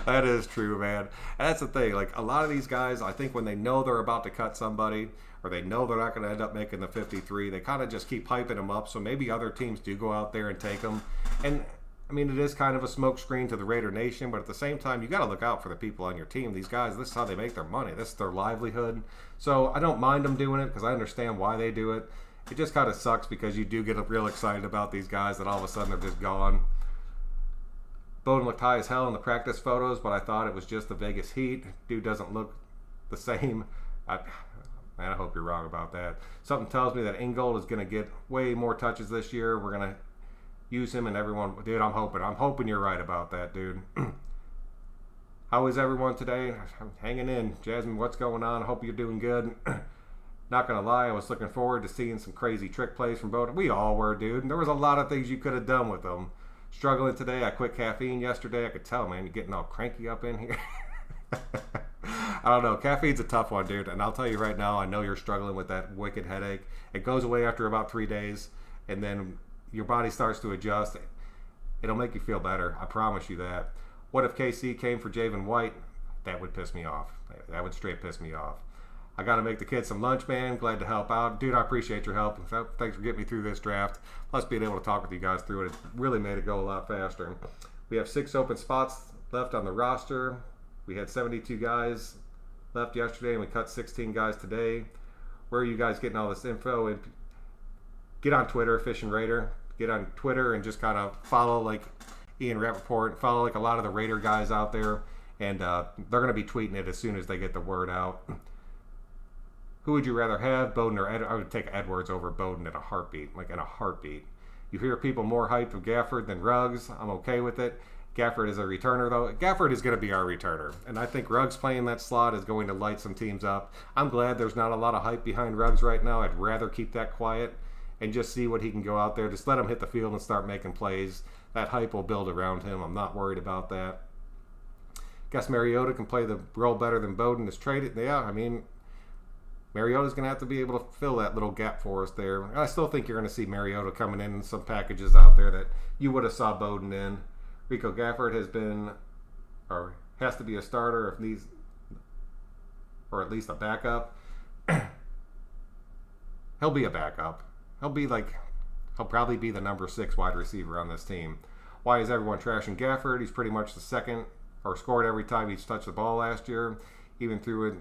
S1: That is true, man. And that's the thing. Like, a lot of these guys, I think when they know they're about to cut somebody, or they know they're not going to end up making the 53, they kind of just keep hyping them up. So maybe other teams do go out there and take them. And, I mean, it is kind of a smokescreen to the Raider Nation, but at the same time, you got to look out for the people on your team. These guys, this is how they make their money. This is their livelihood. So I don't mind them doing it because I understand why they do it. It just kind of sucks because you do get real excited about these guys that all of a sudden they're just gone. Bowden looked high as hell in the practice photos, but I thought it was just the Vegas heat. Dude doesn't look the same. Man, I hope you're wrong about that. Something tells me that Ingold is going to get way more touches this year. We're going to use him and everyone. Dude, I'm hoping you're right about that, dude. How is everyone today? I'm hanging in. Jasmine, what's going on? I hope you're doing good. Not going to lie, I was looking forward to seeing some crazy trick plays from Bowden. We all were, dude. And there was a lot of things you could have done with them. Struggling today. I quit caffeine yesterday. I could tell, man, you're getting all cranky up in here. I don't know. Caffeine's a tough one, dude. And I'll tell you right now, I know you're struggling with that wicked headache. It goes away after about 3 days, and then your body starts to adjust. It'll make you feel better. I promise you that. What if KC came for Javen White? That would piss me off. That would straight piss me off. I got to make the kids some lunch, man. Glad to help out. Dude, I appreciate your help. Thanks for getting me through this draft. Plus being able to talk with you guys through it. It really made it go a lot faster. We have 6 open spots left on the roster. We had 72 guys left yesterday, and we cut 16 guys today. Where are you guys getting all this info? And get on Twitter, Fish and Raider. Get on Twitter and just kind of follow like Ian Rappaport. Follow like a lot of the Raider guys out there. And they're going to be tweeting it as soon as they get the word out. Who would you rather have, Bowden or Edwards? I would take Edwards over Bowden in a heartbeat, like in a heartbeat. You hear people more hyped of Gafford than Ruggs. I'm okay with it. Gafford is a returner, though. Gafford is going to be our returner. And I think Ruggs playing that slot is going to light some teams up. I'm glad there's not a lot of hype behind Ruggs right now. I'd rather keep that quiet and just see what he can go out there. Just let him hit the field and start making plays. That hype will build around him. I'm not worried about that. Guess Mariota can play the role better than Bowden is traded. Yeah, I mean, Mariota's going to have to be able to fill that little gap for us there. I still think you're going to see Mariota coming in some packages out there that you would have saw Bowden in. Rico Gafford has been, or has to be a starter if needs, or at least a backup. He'll be a backup. He'll be like He'll probably be the number 6 wide receiver on this team. Why is everyone trashing Gafford? He's pretty much the second or scored every time he's touched the ball last year. Even through it.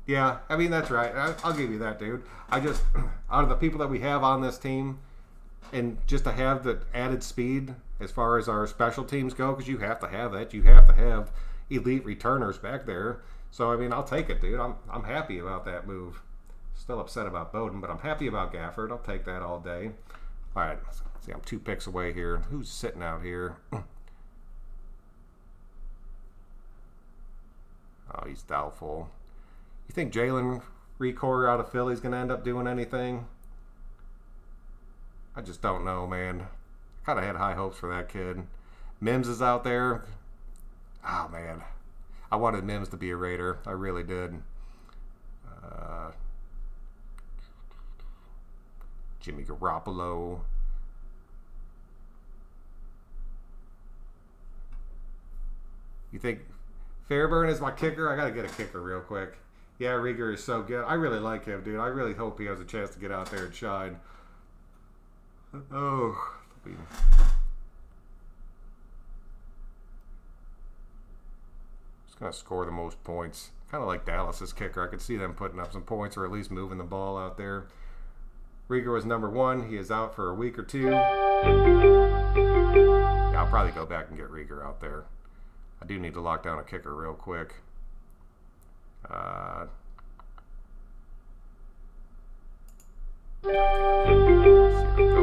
S1: Yeah, I mean, that's right. I'll give you that, dude. I just, out of the people that we have on this team, and just to have the added speed as far as our special teams go, because you have to have that. You have to have elite returners back there. So, I mean, I'll take it, dude. I'm happy about that move. Still upset about Bowden, but I'm happy about Gafford. I'll take that all day. All right, let's see, I'm 2 picks away here. Who's sitting out here? Oh, he's doubtful. You think Jalen Recore out of Philly is going to end up doing anything? I just don't know, man. I kind of had high hopes for that kid. Mims is out there. Oh, man. I wanted Mims to be a Raider. I really did. Jimmy Garoppolo. You think Fairburn is my kicker? I got to get a kicker real quick. Yeah, Rieger is so good. I really like him, dude. I really hope he has a chance to get out there and shine. Oh. Just going to score the most points. Kind of like Dallas's kicker. I could see them putting up some points or at least moving the ball out there. Rieger was number 1. He is out for a week or 2. Yeah, I'll probably go back and get Rieger out there. I do need to lock down a kicker real quick. Go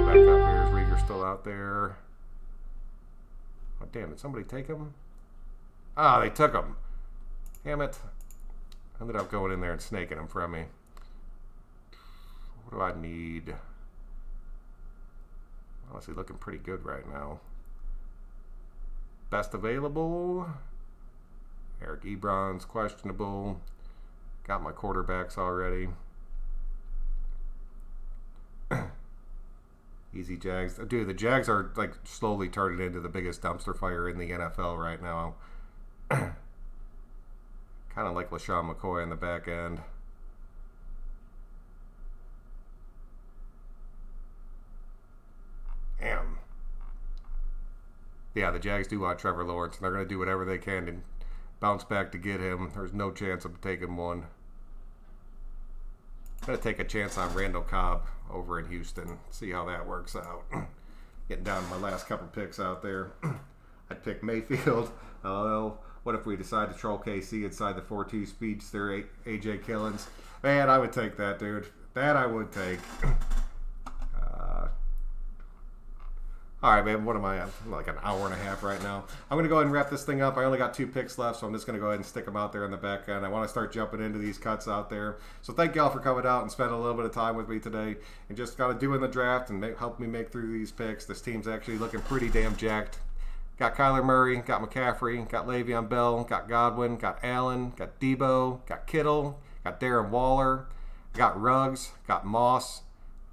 S1: back up here. Is Rieger still out there? Oh, damn, did somebody take him? Ah, they took him. Damn it. I ended up going in there and snaking him from me. What do I need? Honestly, looking pretty good right now. Best available. Eric Ebron's questionable. Got my quarterbacks already. Easy Jags. Dude, the Jags are like slowly turning into the biggest dumpster fire in the NFL right now. Kind of like LaShawn McCoy in the back end. Damn. Yeah, the Jags do want Trevor Lawrence, and they're going to do whatever they can to bounce back to get him. There's no chance of taking one. I'm going to take a chance on Randall Cobb over in Houston. See how that works out. Getting down to my last couple picks out there. I'd pick Mayfield. What if we decide to troll KC inside the 4-2 speedster, AJ Killens? Man, I would take that, dude. That I would take. All right, man, what am I at? Like an hour and a half right now. I'm going to go ahead and wrap this thing up. I only got 2 picks left, so I'm just going to go ahead and stick them out there in the back end. I want to start jumping into these cuts out there. So thank y'all for coming out and spending a little bit of time with me today and just kind of doing the draft and help me make through these picks. This team's actually looking pretty damn jacked. Got Kyler Murray, got McCaffrey, got Le'Veon Bell, got Godwin, got Allen, got Debo, got Kittle, got Darren Waller, got Ruggs, got Moss.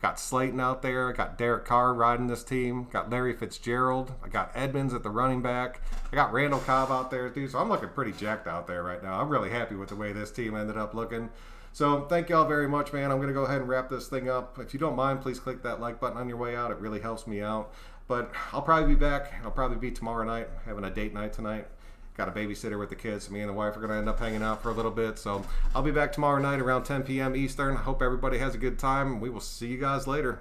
S1: Got Slayton out there. Got Derek Carr riding this team. Got Larry Fitzgerald. I got Edmonds at the running back. I got Randall Cobb out there, dude. So I'm looking pretty jacked out there right now. I'm really happy with the way this team ended up looking. So thank y'all very much, man. I'm going to go ahead and wrap this thing up. If you don't mind, please click that like button on your way out. It really helps me out. But I'll probably be back. I'll probably be tomorrow night. Having a date night tonight. Got a babysitter with the kids. So me and the wife are going to end up hanging out for a little bit. So I'll be back tomorrow night around 10 p.m. Eastern. I hope everybody has a good time. We will see you guys later.